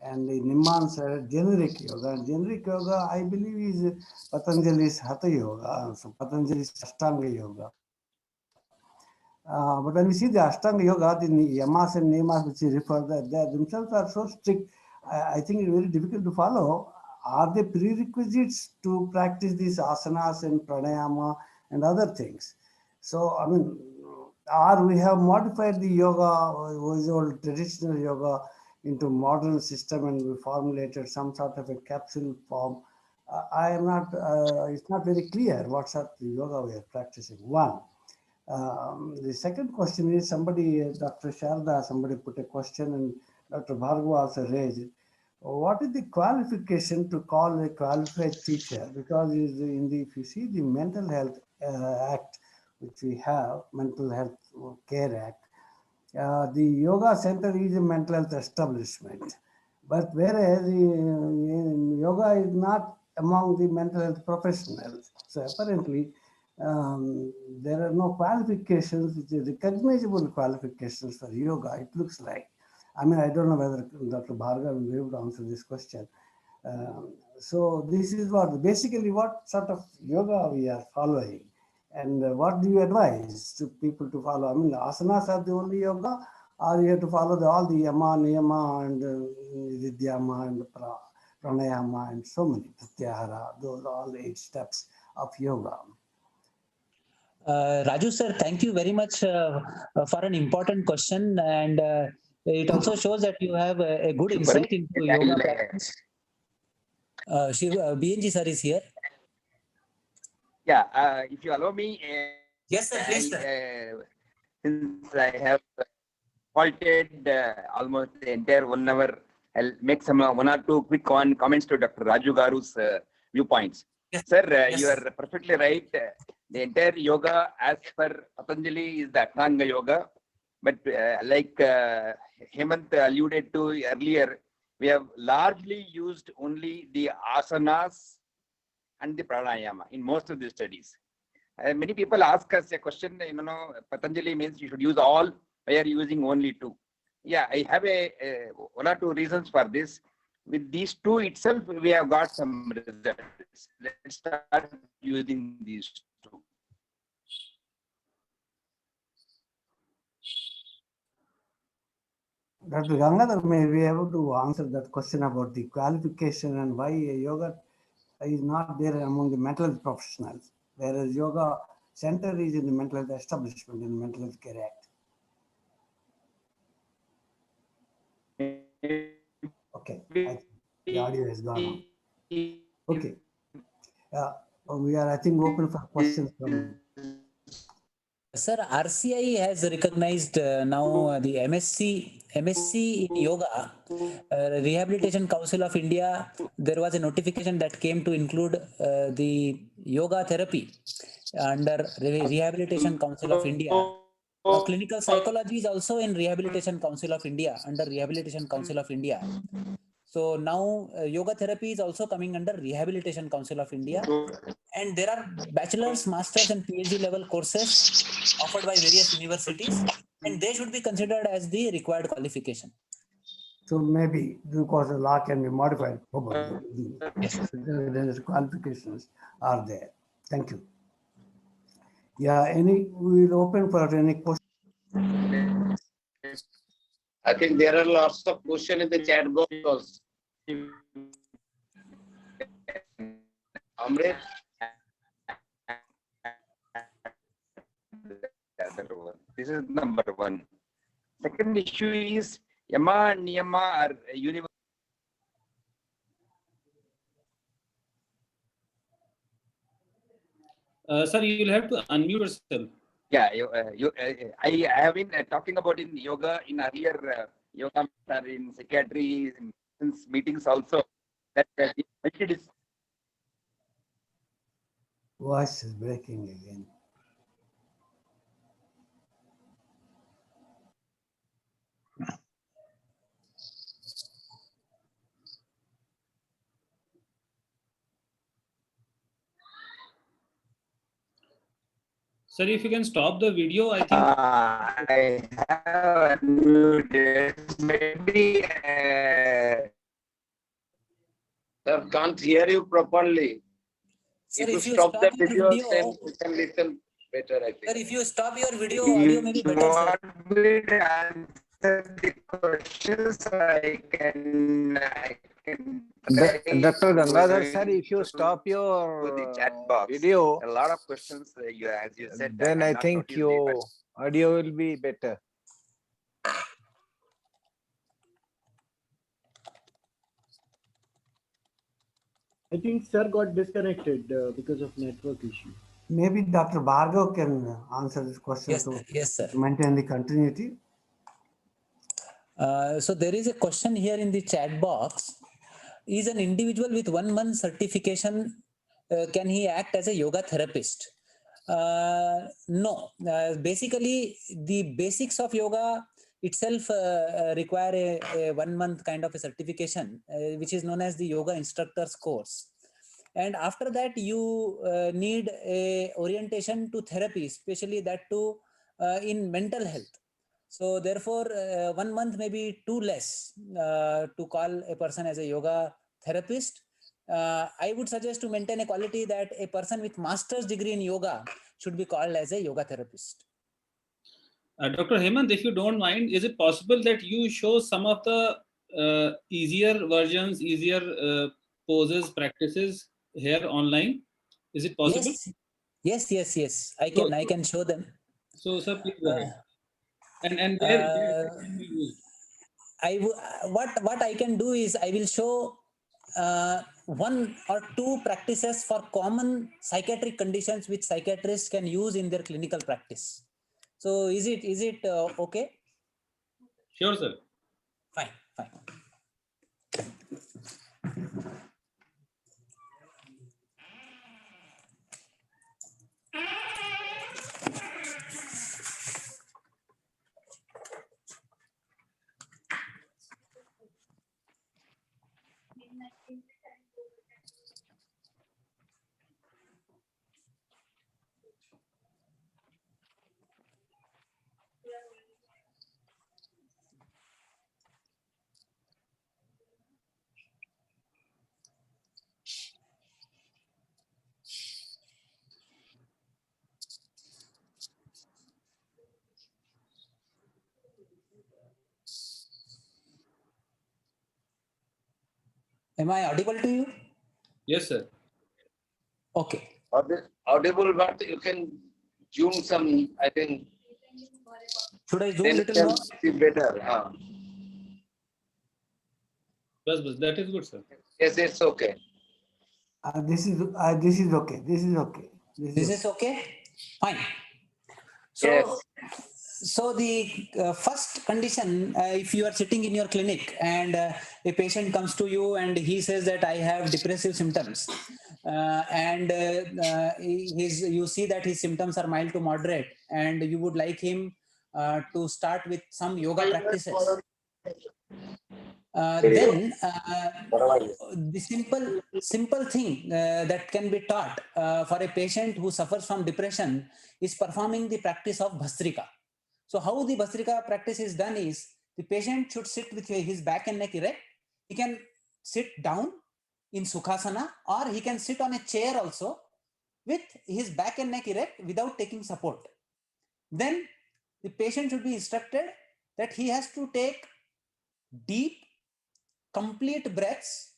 and Nimman said generic yoga. And generic yoga, I believe, is Patanjali's Hatha yoga, so Patanjali's Ashtanga yoga. But when we see the Ashtanga yoga, the yamas and niyamas which is referred, they themselves are so strict. I think it's very difficult to follow. Are they prerequisites to practice these asanas and pranayama and other things? So, I mean, or we have modified the yoga, was old traditional yoga, into modern system, and we formulated some sort of a capsule form. I am not, it's not very clear what sort of yoga we are practicing. One. The second question is Dr. Sharda, somebody put a question, and Dr. Bhargava also raised it. What is the qualification to call a qualified teacher? Because if you see the Mental Health Act, which we have, Mental Health Care Act, the yoga center is a mental health establishment. But whereas yoga is not among the mental health professionals. So apparently, there are no qualifications, which is recognizable qualifications for yoga, it looks like. I mean, I don't know whether Dr. Bhargav will be able to answer this question. So this is basically what sort of yoga we are following. And what do you advise to people to follow? I mean, the asanas are the only yoga, or you have to follow all the yama, niyama, and vidyama, and pranayama, and so many, pratyahara, those are all the 8 steps of yoga. Raju sir, thank you very much for an important question, and it also shows that you have a good insight into yoga practice. BNG sir is here. Yeah, if you allow me. Yes, sir, please, sir. Since I have halted almost the entire 1 hour, I'll make some 1 or 2 quick comments to Dr. Raju Garu's viewpoints. Yes. Sir, Yes. you are perfectly right. The entire yoga, as per Patanjali, is the Ashtanga yoga. But like Hemant alluded to earlier, we have largely used only the asanas and the pranayama in most of the studies. Many people ask us a question, Patanjali means you should use all, why are you using only 2? Yeah, I have 1 or 2 reasons for this. With these 2 itself, we have got some results. Let's start using these 2. Dr. Gangadhar may be able to answer that question about the qualification and why yoga is not there among the mental health professionals, whereas yoga center is in the mental health establishment in the Mental Health Care Act. Okay, the audio has gone on. Okay, we are, I think, open for questions from. Sir, RCI has recognized now the MSc in Yoga, Rehabilitation Council of India. There was a notification that came to include the yoga therapy under Rehabilitation Council of India. Clinical psychology is also in Rehabilitation Council of India, under Rehabilitation Council of India. So now yoga therapy is also coming under Rehabilitation Council of India. And there are bachelor's, master's and PhD level courses offered by various universities, and they should be considered as the required qualification. So maybe because the law can be modified, probably. Yes. The qualifications are there. Thank you. Yeah, we will open for any questions. I think there are lots of questions in the chat box. Amrit. This is number one. Second issue is Yama Niyama are universal. Sir, you will have to unmute yourself. Yeah, I have been talking about in yoga in earlier yoga or in psychiatry meetings also that Voice is breaking again. Sir, if you can stop the video, I think. I have unmuted. Maybe sir, can't hear you properly. Sir, if you stop the video, then you can listen better, I think. Sir, if you stop your video, audio may be better, sir. Want me to answer the questions? I can Dr. Gangadhar sir, if you stop your the chat box. video, A lot of questions, as you said. then I'm I not think noticed it, your but audio will be better. I think sir got disconnected because of network issue. Maybe Dr. Bhargav can answer this question Yes, to yes, sir. maintain the continuity. So there is a question here in the chat box. Is an individual with 1 month certification, can he act as a yoga therapist? No. Basically, the basics of yoga itself require a 1 month kind of a certification, which is known as the yoga instructor's course. And after that, you need a orientation to therapy, especially that too in mental health. So therefore, 1 month may be too less to call a person as a yoga therapist. I would suggest to maintain a quality that a person with master's degree in yoga should be called as a yoga therapist. Dr. Hemant, if you don't mind, is it possible that you show some of the easier versions, easier poses, practices here online? Is it possible? Yes. I can show them. So, sir, please go ahead. And where can we use? What I can do is I will show 1 or 2 practices for common psychiatric conditions which psychiatrists can use in their clinical practice. So is it okay? Sure, sir. Fine. Am I audible to you? Yes, sir. Okay. Audible, but you can zoom some, I think. Should I zoom Then little you can more? see better. Bas, that is good, sir. Yes, it's okay. This is okay. This is okay. This is okay? Fine. Yes. So the first condition, if you are sitting in your clinic and a patient comes to you and he says that I have depressive symptoms, you see that his symptoms are mild to moderate, and you would like him to start with some yoga practices. Then the simple thing that can be taught for a patient who suffers from depression is performing the practice of Bhastrika. So how the Bhastrika practice is done is, the patient should sit with his back and neck erect. He can sit down in Sukhasana, or he can sit on a chair also with his back and neck erect without taking support. Then the patient should be instructed that he has to take deep, complete breaths,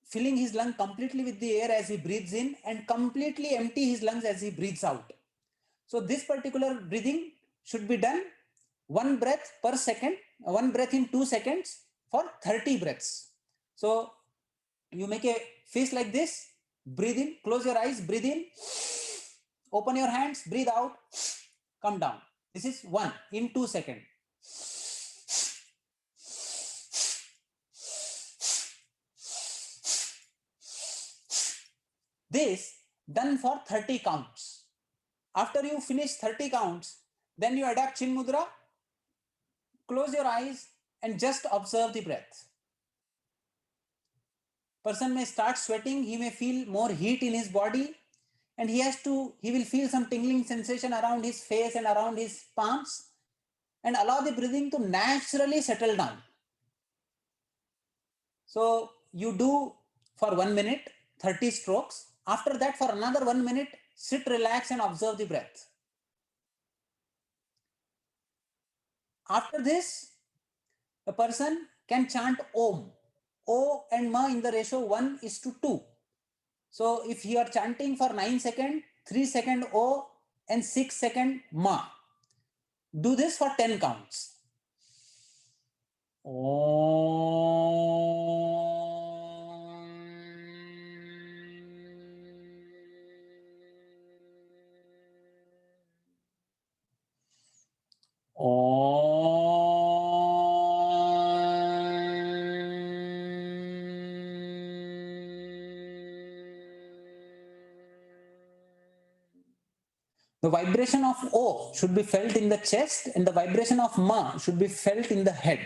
filling his lung completely with the air as he breathes in, and completely empty his lungs as he breathes out. So this particular breathing should be done 1 breath per second, 1 breath in 2 seconds for 30 breaths. So you make a face like this, breathe in, close your eyes, breathe in, open your hands, breathe out, come down. This is 1 in 2 seconds. This done for 30 counts. After you finish 30 counts, then you adapt Chin Mudra, close your eyes and just observe the breath. Person may start sweating, he may feel more heat in his body, and he will feel some tingling sensation around his face and around his palms, and allow the breathing to naturally settle down. So you do for 1 minute, 30 strokes. After that, for another 1 minute, sit, relax and observe the breath. After this, a person can chant Om. O and Ma in the ratio 1:2. So if you are chanting for 9 seconds, 3 seconds O and 6 seconds Ma, do this for 10 counts. The vibration of O should be felt in the chest, and the vibration of Ma should be felt in the head.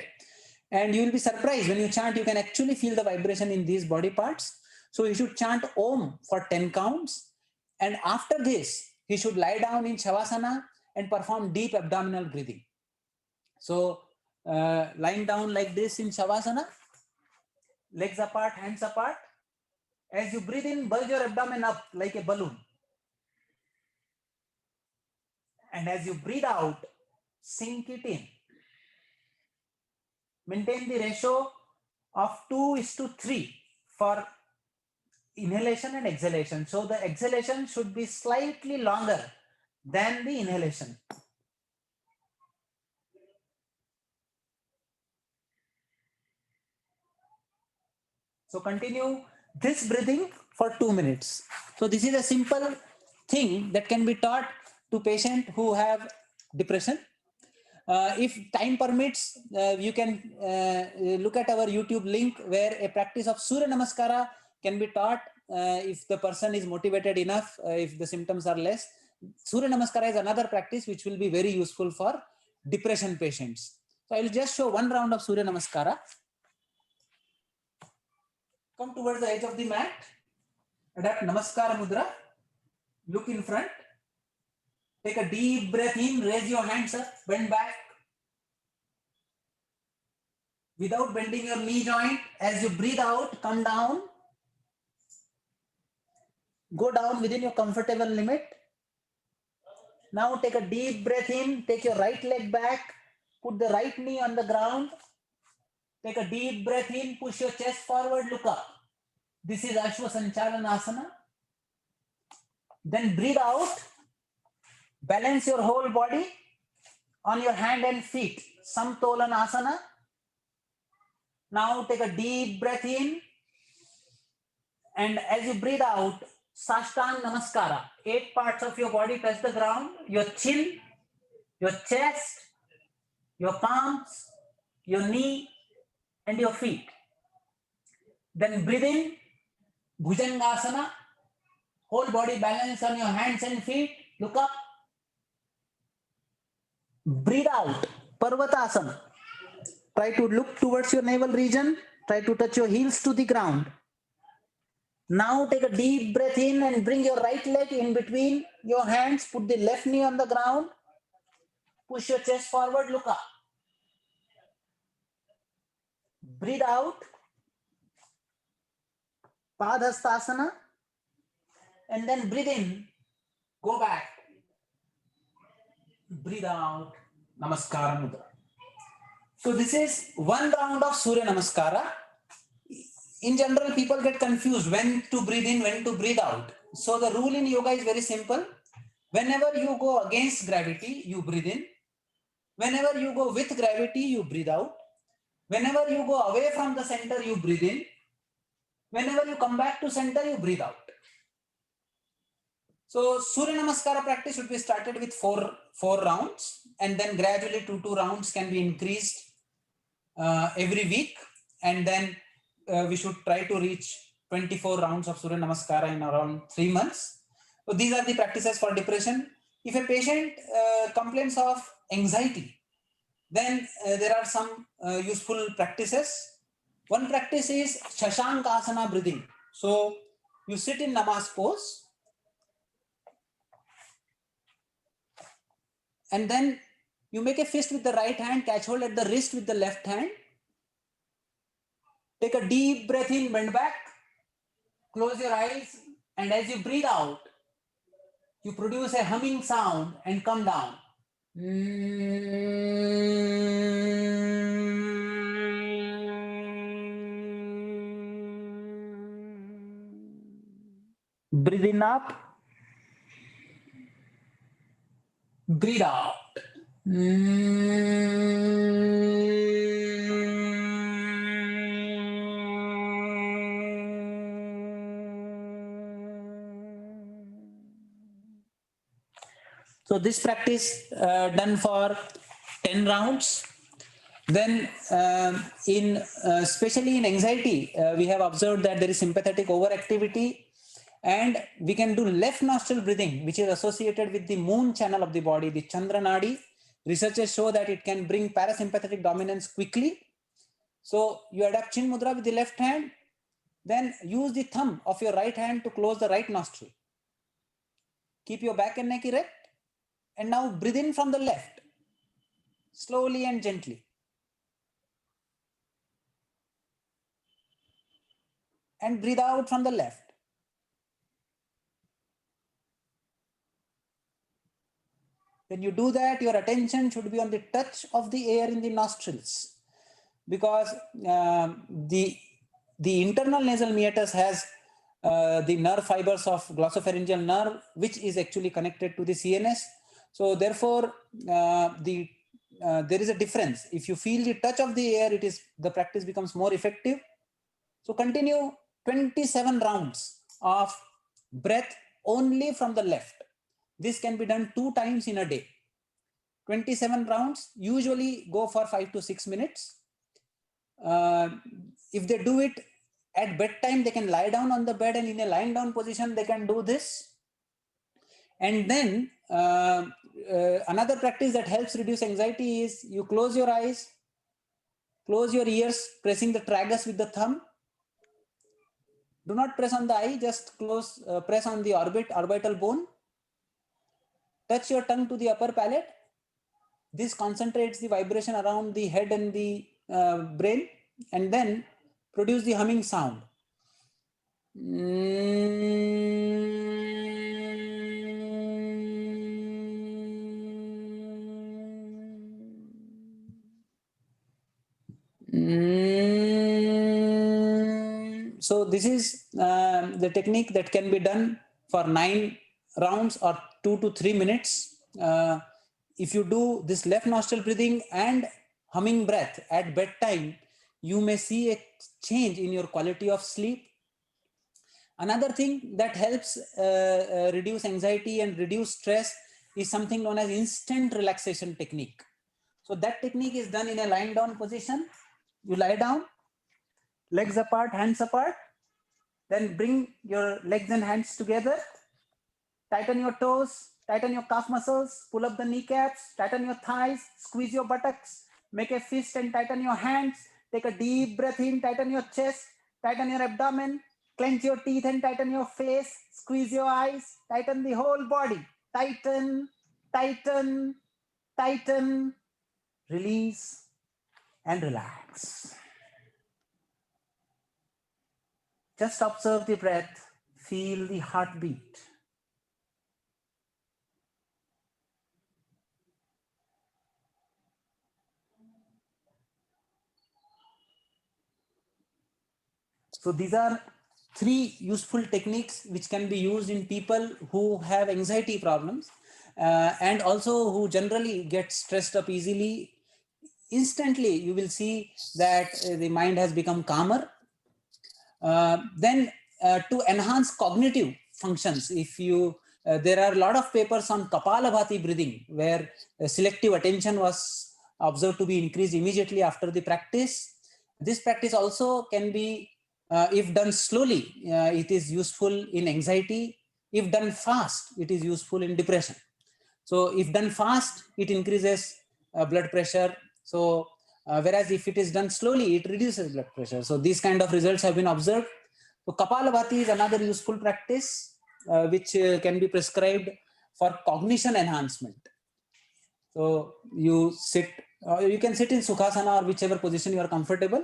And you will be surprised when you chant, you can actually feel the vibration in these body parts. So you should chant Om for 10 counts. And after this, he should lie down in Shavasana and perform deep abdominal breathing. So lying down like this in Shavasana, legs apart, hands apart. As you breathe in, bulge your abdomen up like a balloon. And as you breathe out, sink it in. Maintain the ratio of 2:3 for inhalation and exhalation. So the exhalation should be slightly longer than the inhalation. So continue this breathing for 2 minutes. So this is a simple thing that can be taught to patients who have depression. If time permits, you can look at our YouTube link where a practice of Surya Namaskara can be taught if the person is motivated enough, if the symptoms are less. Surya Namaskara is another practice which will be very useful for depression patients. So I will just show 1 round of Surya Namaskara. Come towards the edge of the mat, adapt Namaskara Mudra, look in front, take a deep breath in, raise your hands up, bend back. Without bending your knee joint, as you breathe out, come down. Go down within your comfortable limit. Now take a deep breath in, take your right leg back, put the right knee on the ground. Take a deep breath in, push your chest forward, look up. This is Ashwasanchalanasana. Then breathe out, balance your whole body on your hand and feet, Samtolanasana. Now take a deep breath in, and as you breathe out, Sashtang Namaskara. 8 parts of your body touch the ground, your chin, your chest, your palms, your knee, and your feet. Then breathe in, Bhujangasana, whole body balance on your hands and feet, look up. Breathe out, Parvatasana. Try to look towards your navel region, try to touch your heels to the ground. Now take a deep breath in and bring your right leg in between your hands, put the left knee on the ground, push your chest forward, look up. Breathe out, Padhastasana, and then breathe in, go back. Breathe out, Namaskara Mudra. So this is one round of Surya Namaskara. In general, people get confused when to breathe in, when to breathe out. So the rule in yoga is very simple. Whenever you go against gravity, you breathe in. Whenever you go with gravity, you breathe out. Whenever you go away from the center, you breathe in. Whenever you come back to center, you breathe out. So Surya Namaskara practice should be started with four rounds, and then gradually two rounds can be increased every week, and then we should try to reach 24 rounds of Surya Namaskara in around 3 months. So these are the practices for depression. If a patient complains of anxiety, then there are some useful practices. One practice is Shashankasana breathing. So you sit in Namas pose, and then you make a fist with the right hand, catch hold at the wrist with the left hand. Take a deep breath in, bend back, close your eyes, and as you breathe out, you produce a humming sound and come down. Breathe in up, breathe out. So this practice done for 10 rounds. Then especially in anxiety, we have observed that there is sympathetic overactivity, and we can do left nostril breathing, which is associated with the moon channel of the body, the Chandra Nadi. Researchers show that it can bring parasympathetic dominance quickly. So you adapt Chin Mudra with the left hand, then use the thumb of your right hand to close the right nostril. Keep your back and neck erect, and now breathe in from the left, slowly and gently. And breathe out from the left. When you do that, your attention should be on the touch of the air in the nostrils, because the internal nasal meatus has the nerve fibers of glossopharyngeal nerve, which is actually connected to the CNS. So therefore, there is a difference. If you feel the touch of the air, the practice becomes more effective. So continue 27 rounds of breath only from the left. This can be done 2 times in a day. 27 rounds, usually go for 5 to 6 minutes. If they do it at bedtime, they can lie down on the bed, and in a lying down position, they can do this. And then another practice that helps reduce anxiety is you close your eyes, close your ears, pressing the tragus with the thumb. Do not press on the eye, just press on the orbital bone. Touch your tongue to the upper palate. This concentrates the vibration around the head and the brain, and then produce the humming sound. So this is the technique that can be done for 9 rounds or 2 to 3 minutes. If you do this left nostril breathing and humming breath at bedtime, you may see a change in your quality of sleep. Another thing that helps reduce anxiety and reduce stress is something known as instant relaxation technique. So that technique is done in a lying down position. You lie down, legs apart, hands apart, then bring your legs and hands together, tighten your toes, tighten your calf muscles, pull up the kneecaps, tighten your thighs, squeeze your buttocks, make a fist and tighten your hands, take a deep breath in, tighten your chest, tighten your abdomen, clench your teeth and tighten your face, squeeze your eyes, tighten the whole body, tighten, tighten, tighten, release and relax. Just observe the breath, feel the heartbeat. So these are 3 useful techniques which can be used in people who have anxiety problems and also who generally get stressed up easily. Instantly, you will see that the mind has become calmer. Then to enhance cognitive functions, if you there are a lot of papers on Kapalabhati breathing where selective attention was observed to be increased immediately after the practice. This practice also can be, if done slowly, it is useful in anxiety. If done fast, it is useful in depression. So if done fast, it increases blood pressure. So whereas if it is done slowly, it reduces blood pressure. So these kind of results have been observed. So Kapalabhati is another useful practice which can be prescribed for cognition enhancement. So you sit, you can sit in Sukhasana or whichever position you are comfortable.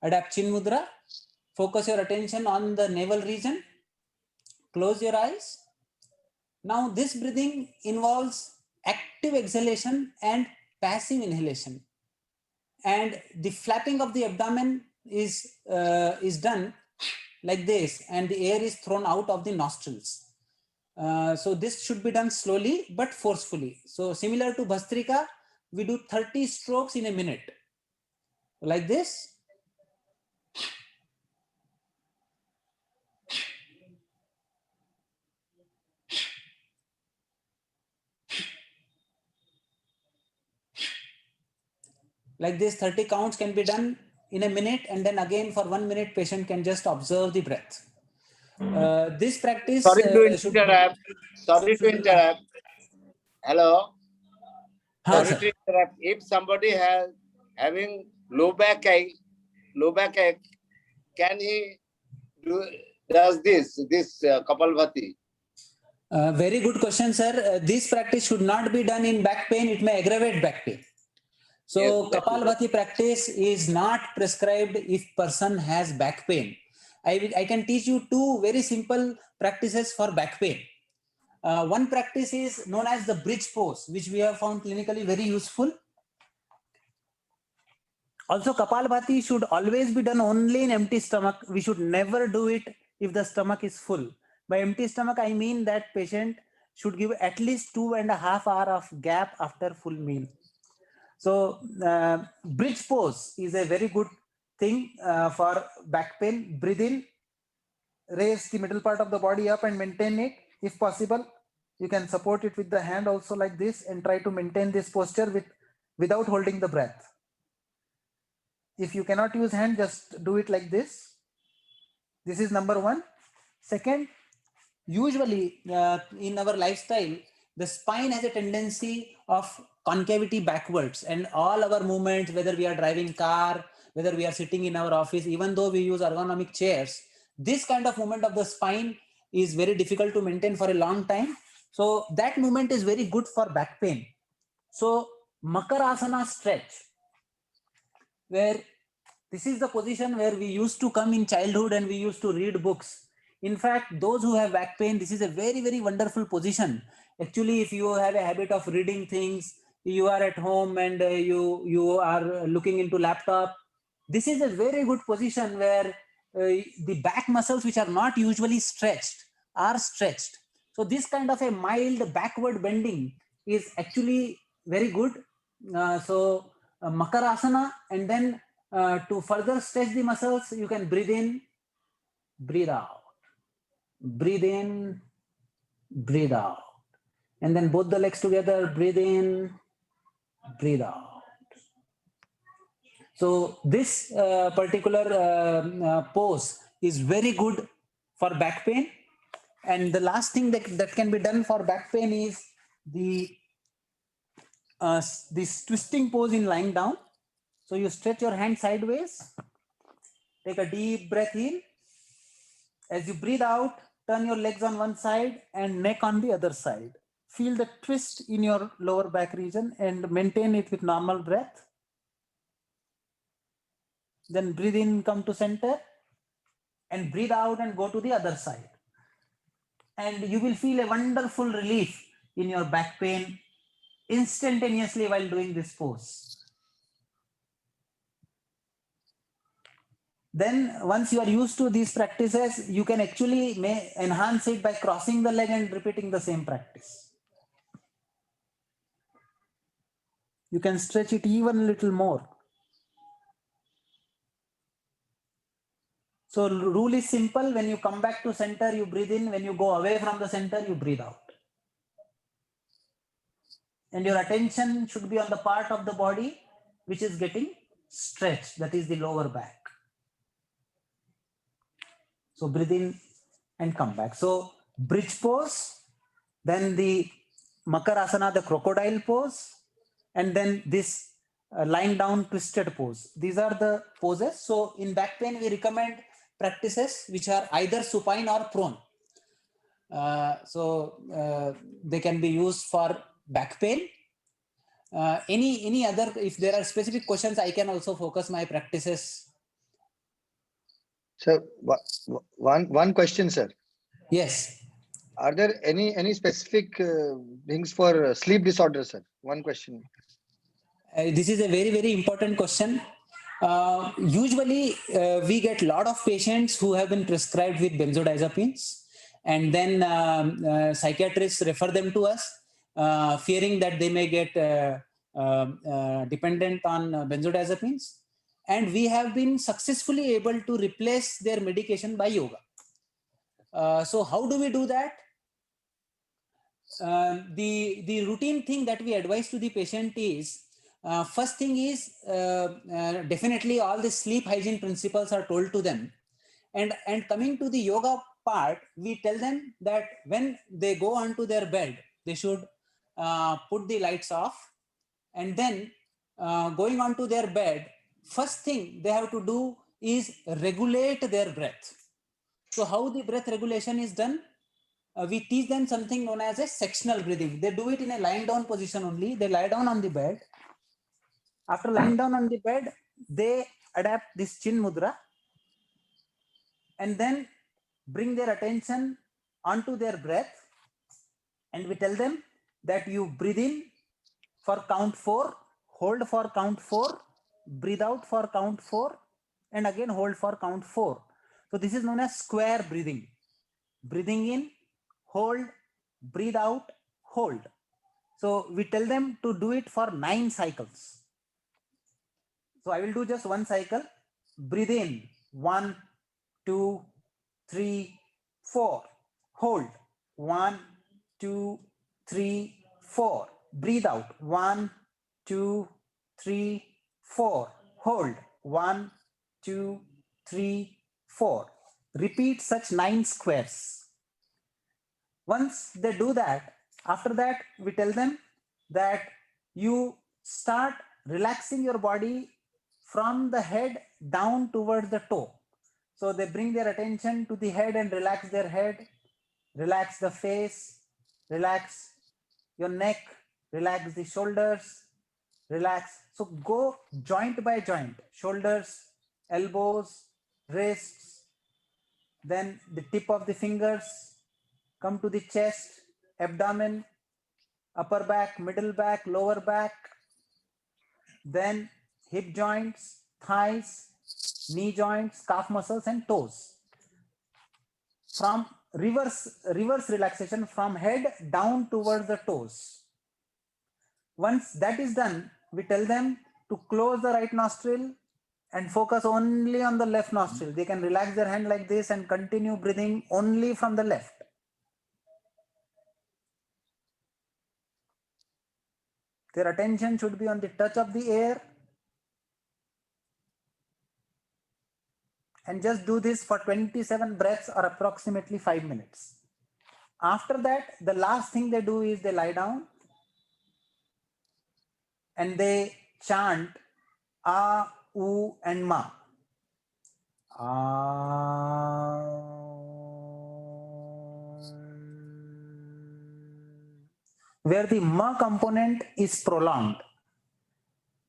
Adapt Chin Mudra. Focus your attention on the navel region. Close your eyes. Now this breathing involves active exhalation and passive inhalation. And the flapping of the abdomen is done like this, and the air is thrown out of the nostrils. So this should be done slowly but forcefully. So similar to Bhastrika, we do 30 strokes in a minute. Like this. Like this, 30 counts can be done in a minute, and then again for 1 minute, patient can just observe the breath. This practice Sorry to should interrupt. Sorry to interrupt. Hello. Haan, Sorry sir. to interrupt. If somebody has having low backache, can he does this Kapalbhati? Very good question, sir. This practice should not be done in back pain. It may aggravate back pain. So Yes, that is Kapalbhati practice is not prescribed if person has back pain. I can teach you 2 very simple practices for back pain. One practice is known as the bridge pose, which we have found clinically very useful. Also, Kapalbhati should always be done only in empty stomach. We should never do it if the stomach is full. By empty stomach, I mean that patient should give at least 2.5 hours of gap after full meal. So bridge pose is a very good thing for back pain. Breathe in, raise the middle part of the body up and maintain it. If possible, you can support it with the hand also like this and try to maintain this posture without holding the breath. If you cannot use hand, just do it like this. This is number 1. Second, usually in our lifestyle, the spine has a tendency of concavity backwards, and all our movements, whether we are driving car, whether we are sitting in our office, even though we use ergonomic chairs, this kind of movement of the spine is very difficult to maintain for a long time. So that movement is very good for back pain. So Makarasana stretch, where this is the position where we used to come in childhood and we used to read books. In fact, those who have back pain, this is a very, very wonderful position. Actually, if you have a habit of reading things, you are at home and you are looking into laptop, this is a very good position where the back muscles, which are not usually stretched, are stretched. So this kind of a mild backward bending is actually very good. So Makarasana, and then to further stretch the muscles, you can breathe in, breathe out. breathe in, breathe out. And then both the legs together, breathe in, breathe out. So this particular pose is very good for back pain. And the last thing that can be done for back pain is this twisting pose in lying down. So you stretch your hand sideways, take a deep breath in. As you breathe out, turn your legs on one side and neck on the other side. Feel the twist in your lower back region and maintain it with normal breath. Then breathe in, come to center, and breathe out and go to the other side. And you will feel a wonderful relief in your back pain instantaneously while doing this pose. Then once you are used to these practices, you can actually enhance it by crossing the leg and repeating the same practice. You can stretch it even a little more. So rule is simple. When you come back to center, you breathe in. When you go away from the center, you breathe out. And your attention should be on the part of the body which is getting stretched, that is the lower back. So breathe in and come back. So bridge pose, then the Makarasana, the crocodile pose, and then this lying down twisted pose. These are the poses. So in back pain, we recommend practices which are either supine or prone. They can be used for back pain. Any other, if there are specific questions, I can also focus my practices. So one question, sir. Yes. Are there any specific things for sleep disorders, sir? One question. This is a very, very important question. Usually, we get a lot of patients who have been prescribed with benzodiazepines, and then psychiatrists refer them to us, fearing that they may get dependent on benzodiazepines. And we have been successfully able to replace their medication by yoga. So how do we do that? The routine thing that we advise to the patient is, first thing is definitely all the sleep hygiene principles are told to them. And coming to the yoga part, we tell them that when they go onto their bed, they should put the lights off, and then going onto their bed, first thing they have to do is regulate their breath. So how the breath regulation is done? We teach them something known as a sectional breathing. They do it in a lying down position only. They lie down on the bed. After lying down on the bed, they adapt this chin mudra and then bring their attention onto their breath. And we tell them that you breathe in for count 4, hold for count 4, breathe out for count 4, and again hold for count 4. So this is known as square breathing. Breathing in, hold, breathe out, hold. So we tell them to do it for 9 cycles. So I will do just one cycle. Breathe in, 1, 2, 3, 4. Hold, 1, 2, 3, 4. Breathe out, 1, 2, 3, 4. Hold, 1, 2, 3, 4. Repeat such 9 squares. Once they do that, after that, we tell them that you start relaxing your body from the head down towards the toe. So they bring their attention to the head and relax their head, relax the face, relax your neck, relax the shoulders, relax. So go joint by joint, shoulders, elbows, wrists, then the tip of the fingers, come to the chest, abdomen, upper back, middle back, lower back, then hip joints, thighs, knee joints, calf muscles, and toes. From reverse relaxation from head down towards the toes. Once that is done, we tell them to close the right nostril and focus only on the left nostril. They can relax their hand like this and continue breathing only from the left. Their attention should be on the touch of the air. And just do this for 27 breaths or approximately 5 minutes. After that, the last thing they do is they lie down and they chant A, U, and Ma. Where the Ma component is prolonged.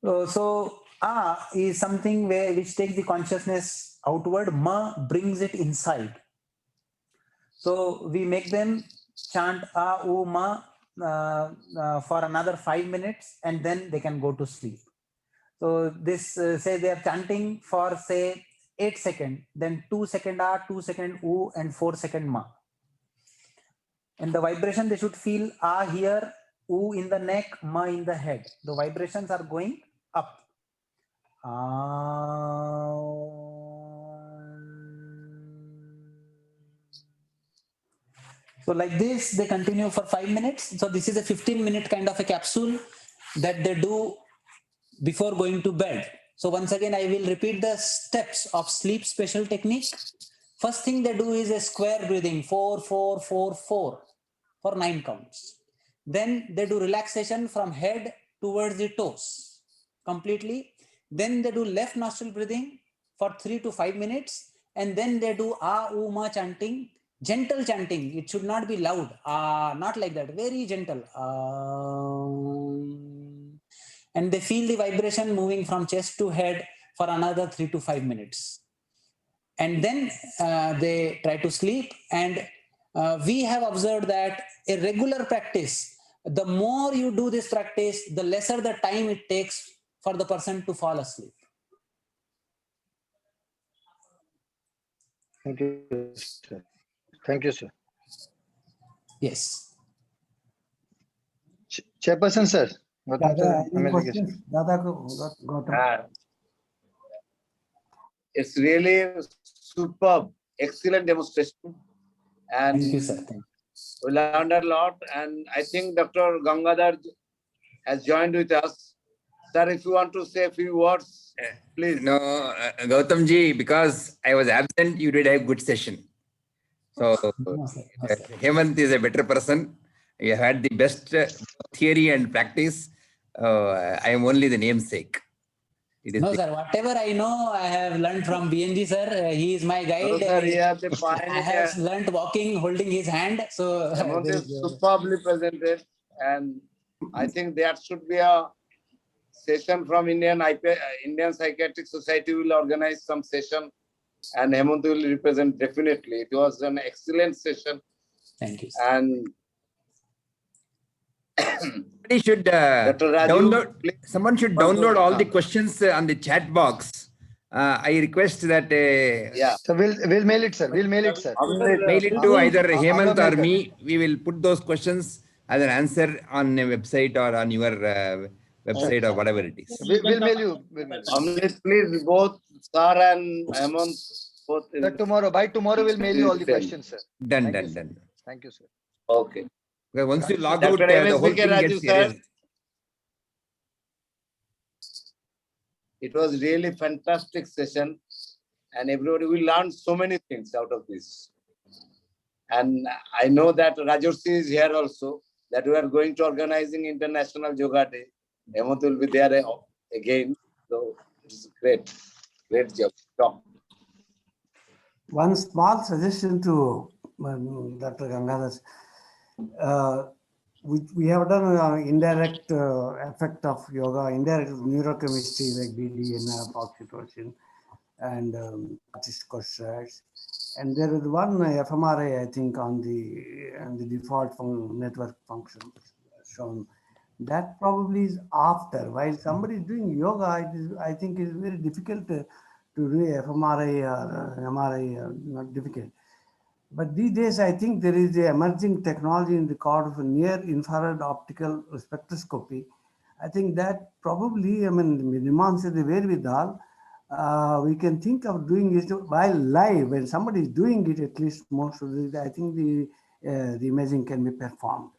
So A is something which takes the consciousness outward, Ma brings it inside. So we make them chant A, U, Ma for another 5 minutes, and then they can go to sleep. So this say they are chanting for say 8 seconds, then 2 second A, 2 second U, and 4 second Ma. And the vibration they should feel A here, U in the neck, Ma in the head. The vibrations are going up. So like this, they continue for 5 minutes. So this is a 15-minute kind of a capsule that they do before going to bed. So once again, I will repeat the steps of sleep special technique. First thing they do is a square breathing, 4, 4, 4, 4 for 9 counts. Then they do relaxation from head towards the toes completely. Then they do left nostril breathing for 3 to 5 minutes. And then they do A, U, Ma chanting, gentle chanting. It should not be loud. Not like that, very gentle. And they feel the vibration moving from chest to head for another 3 to 5 minutes. And then they try to sleep. And we have observed that a regular practice, the more you do this practice, the lesser the time it takes for the person to fall asleep. Thank you, sir. Thank you, sir. Yes. Chairperson, sir. Dada, any questions? Dada, Gautam. It's really superb, excellent demonstration. And Thank you, sir. Thank you. we learned a lot. And I think Dr. Gangadhar has joined with us. Sir, if you want to say a few words, please. No, Gautam ji, because I was absent, you did a good session. So No, sir. No, sir. Hemant is a better person. You had the best theory and practice. I am only the namesake. It is No, sir. Whatever I know, I have learned from BNG, sir. He is my guide. No, sir, he has the I have learned walking, holding his hand. So Hemant is superbly presented. And I think there should be a session from Indian Psychiatric Society will organize some session, and Hemant will represent definitely. It was an excellent session. Thank you, sir. And somebody should Dr. Raju, download. please. Someone should download all the questions on the chat box. I request that. Yeah. So we'll mail it, sir. We'll mail it, sir. Mail it to either Hemant or mail me. We will put those questions as an answer on a website or on your website or whatever it is. We'll mail you. We'll mail you. Amrit, please, both sir and Hemant, both. Sir, tomorrow, by tomorrow, we'll mail you all the Same. questions, sir. Done, Thank you, done, sir. done. Thank you, sir. Okay. Because once you log Dr. out, the whole MSBK thing Raju, gets sir. erased. It was really fantastic session, and everybody will learn so many things out of this. And I know that Rajorsi is here also, that we are going to organizing International Yoga Day. Hemant will be there again. So it's great. Great job. Top. One small suggestion to Dr. Gangadhar. We have done indirect effect of yoga, indirect neurochemistry like BDNF, oxytocin, and corticosteroids. And there is one fMRI, I think, on the default network function shown. That probably is after. While somebody is doing yoga, I think it is very difficult to do fMRI or MRI, not difficult. But these days, I think there is the emerging technology in the called of near infrared optical spectroscopy. I think that probably, I mean, Niman said the wherewithal, we can think of doing it while live. When somebody is doing it, at least most of the, I think the imaging can be performed.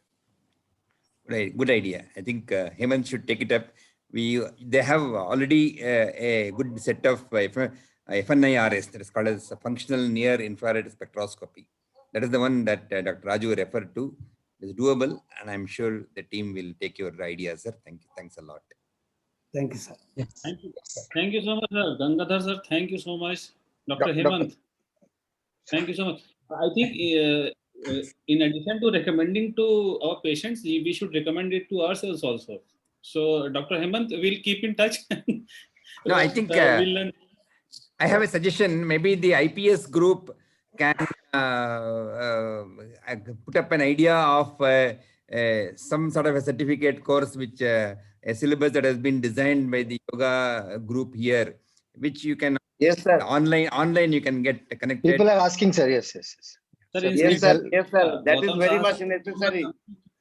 Right, good idea. I think Hemant should take it up. They have already a good set of FNIRS, that is called as functional near infrared spectroscopy. That is the one that Dr. Raju referred to. It is doable, and I'm sure the team will take your ideas, sir. Thank you. Thanks a lot. Thank you, sir. Thank you. Thank you so much, sir. Gangadhar sir, thank you so much. Dr. Hemant, thank you so much. I think in addition to recommending to our patients, we should recommend it to ourselves also. So, Dr. Hemant, we'll keep in touch. No, I think we'll learn. I have a suggestion. Maybe the IPS group can put up an idea of some sort of a certificate course, which a syllabus that has been designed by the yoga group here, which you can Yes, sir. online you can get connected. People are asking, sir. Yes. Sir, So Yes, sir. Yes, sir. That is Gautam very sir, much necessary,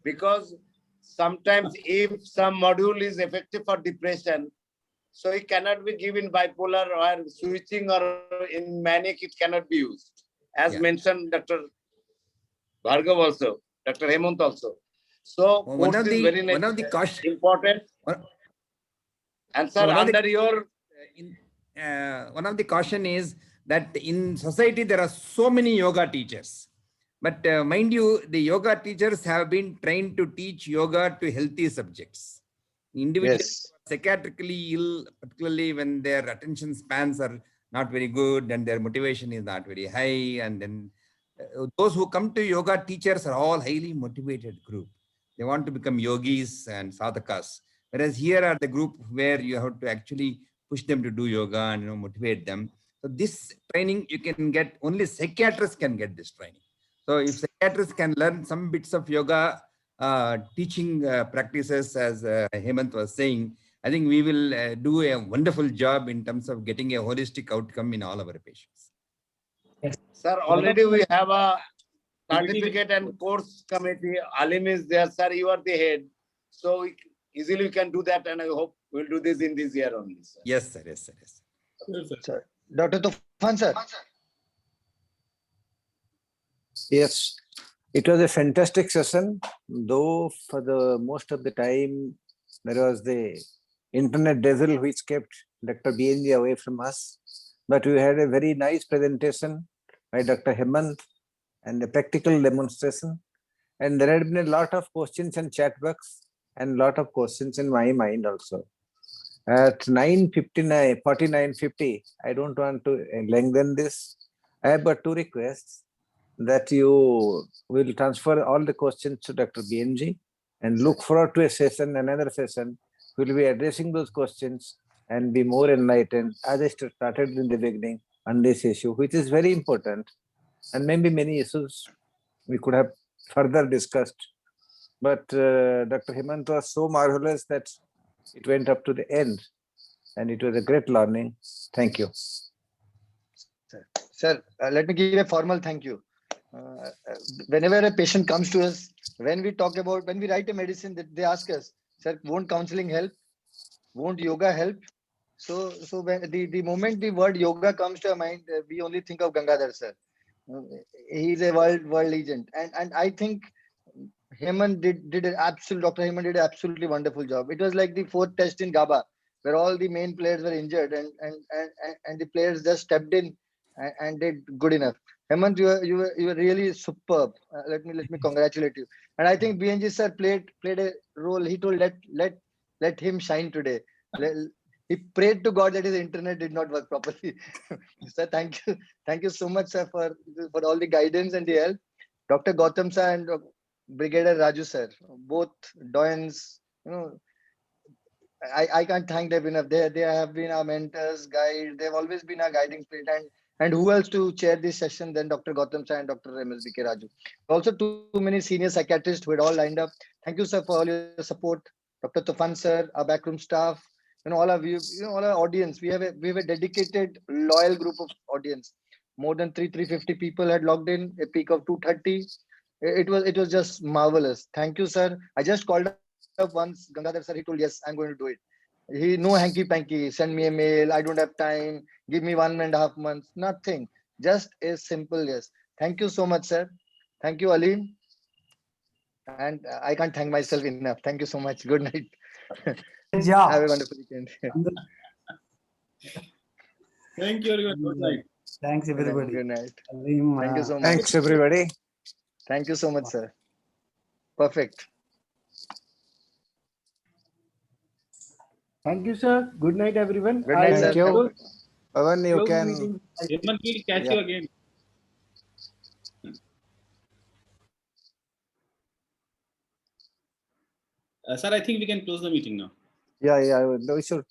because sometimes if some module is effective for depression, so it cannot be given bipolar or switching or in manic, it cannot be used. As Yeah. mentioned, Dr. Bhargav also, Dr. Hemant also. So one course of is very the caution. important. And sir, one of the- under your one of the caution is that in society there are so many yoga teachers, but mind you, the yoga teachers have been trained to teach yoga to healthy subjects. Individuals Yes. psychiatrically ill, particularly when their attention spans are not very good and their motivation is not very high, and then those who come to yoga teachers are all highly motivated group. They want to become yogis and sadhakas, whereas here are the group where you have to actually push them to do yoga and motivate them. So this training you can get, only psychiatrists can get this training. So if psychiatrists can learn some bits of yoga teaching practices, as Hemant was saying, I think we will do a wonderful job in terms of getting a holistic outcome in all our patients. sir, already we have a certificate and course committee. Alim is there, sir. You are the head, so easily we can do that, and I hope we'll do this in this year only, sir. Yes, sir. Yes, sir. Yes. Yes, sir. Sir. Dr. Tufan, sir. Yes, it was a fantastic session, though for the most of the time there was the internet dazzle which kept Dr. BNG away from us. But we had a very nice presentation by Dr. Hemant and a practical demonstration. And there had been a lot of questions in chat box and lot of questions in my mind also. At 49:50, I don't want to lengthen this. I have but two requests, that you will transfer all the questions to Dr. BNG and look forward to a session, another session. We'll be addressing those questions and be more enlightened, as I started in the beginning, on this issue, which is very important. And maybe many issues we could have further discussed. But Dr. Hemant was so marvelous that it went up to the end. And it was a great learning. Thank you. Sir, let me give a formal thank you. Whenever a patient comes to us, when we write a medicine, they ask us, sir, won't counseling help? Won't yoga help? So when the moment the word yoga comes to our mind, we only think of Gangadhar, sir. He's a world legend. And I think Hemant did an absolute, Dr. Hemant did an absolutely wonderful job. It was like the fourth test in Gaba, where all the main players were injured and the players just stepped in and did good enough. Hemant, you were really superb. Let me congratulate you. And I think BNG sir played a role. He told let him shine today. He prayed to God that his internet did not work properly. Sir, thank you so much, sir, for all the guidance and the help. Dr. Gautam sir and Brigadier Raju sir, both doyens. I can't thank them enough. They have been our mentors, guides. They've always been our guiding spirit. And who else to chair this session than Dr. Gautam sir and Dr. MSBK Raju? Also, too many senior psychiatrists who had all lined up. Thank you, sir, for all your support. Dr. Tufan sir, our backroom staff, all of you, all our audience. We have a dedicated, loyal group of audience. More than 350 people had logged in, a peak of 230. It was just marvelous. Thank you, sir. I just called up once Gangadhar sir, he told, yes, I'm going to do it. He no hanky panky, send me a mail, I don't have time, give me 1.5 months, nothing. Just a simple yes. Thank you so much, sir. Thank you, Ali. And I can't thank myself enough. Thank you so much. Good night. Great Have a job. wonderful weekend. Thank you, everyone. Good night. Thanks, everybody. Good night. Alim, Thank you so much. Thanks, everybody. Thank you so much, sir. Perfect. Thank you, sir. Good night, everyone. Good night, Thank sir. you. Pavan, you close can. meeting. Hemant, we'll catch Yeah. you again. Sir, I think we can close the meeting now. Yeah, we should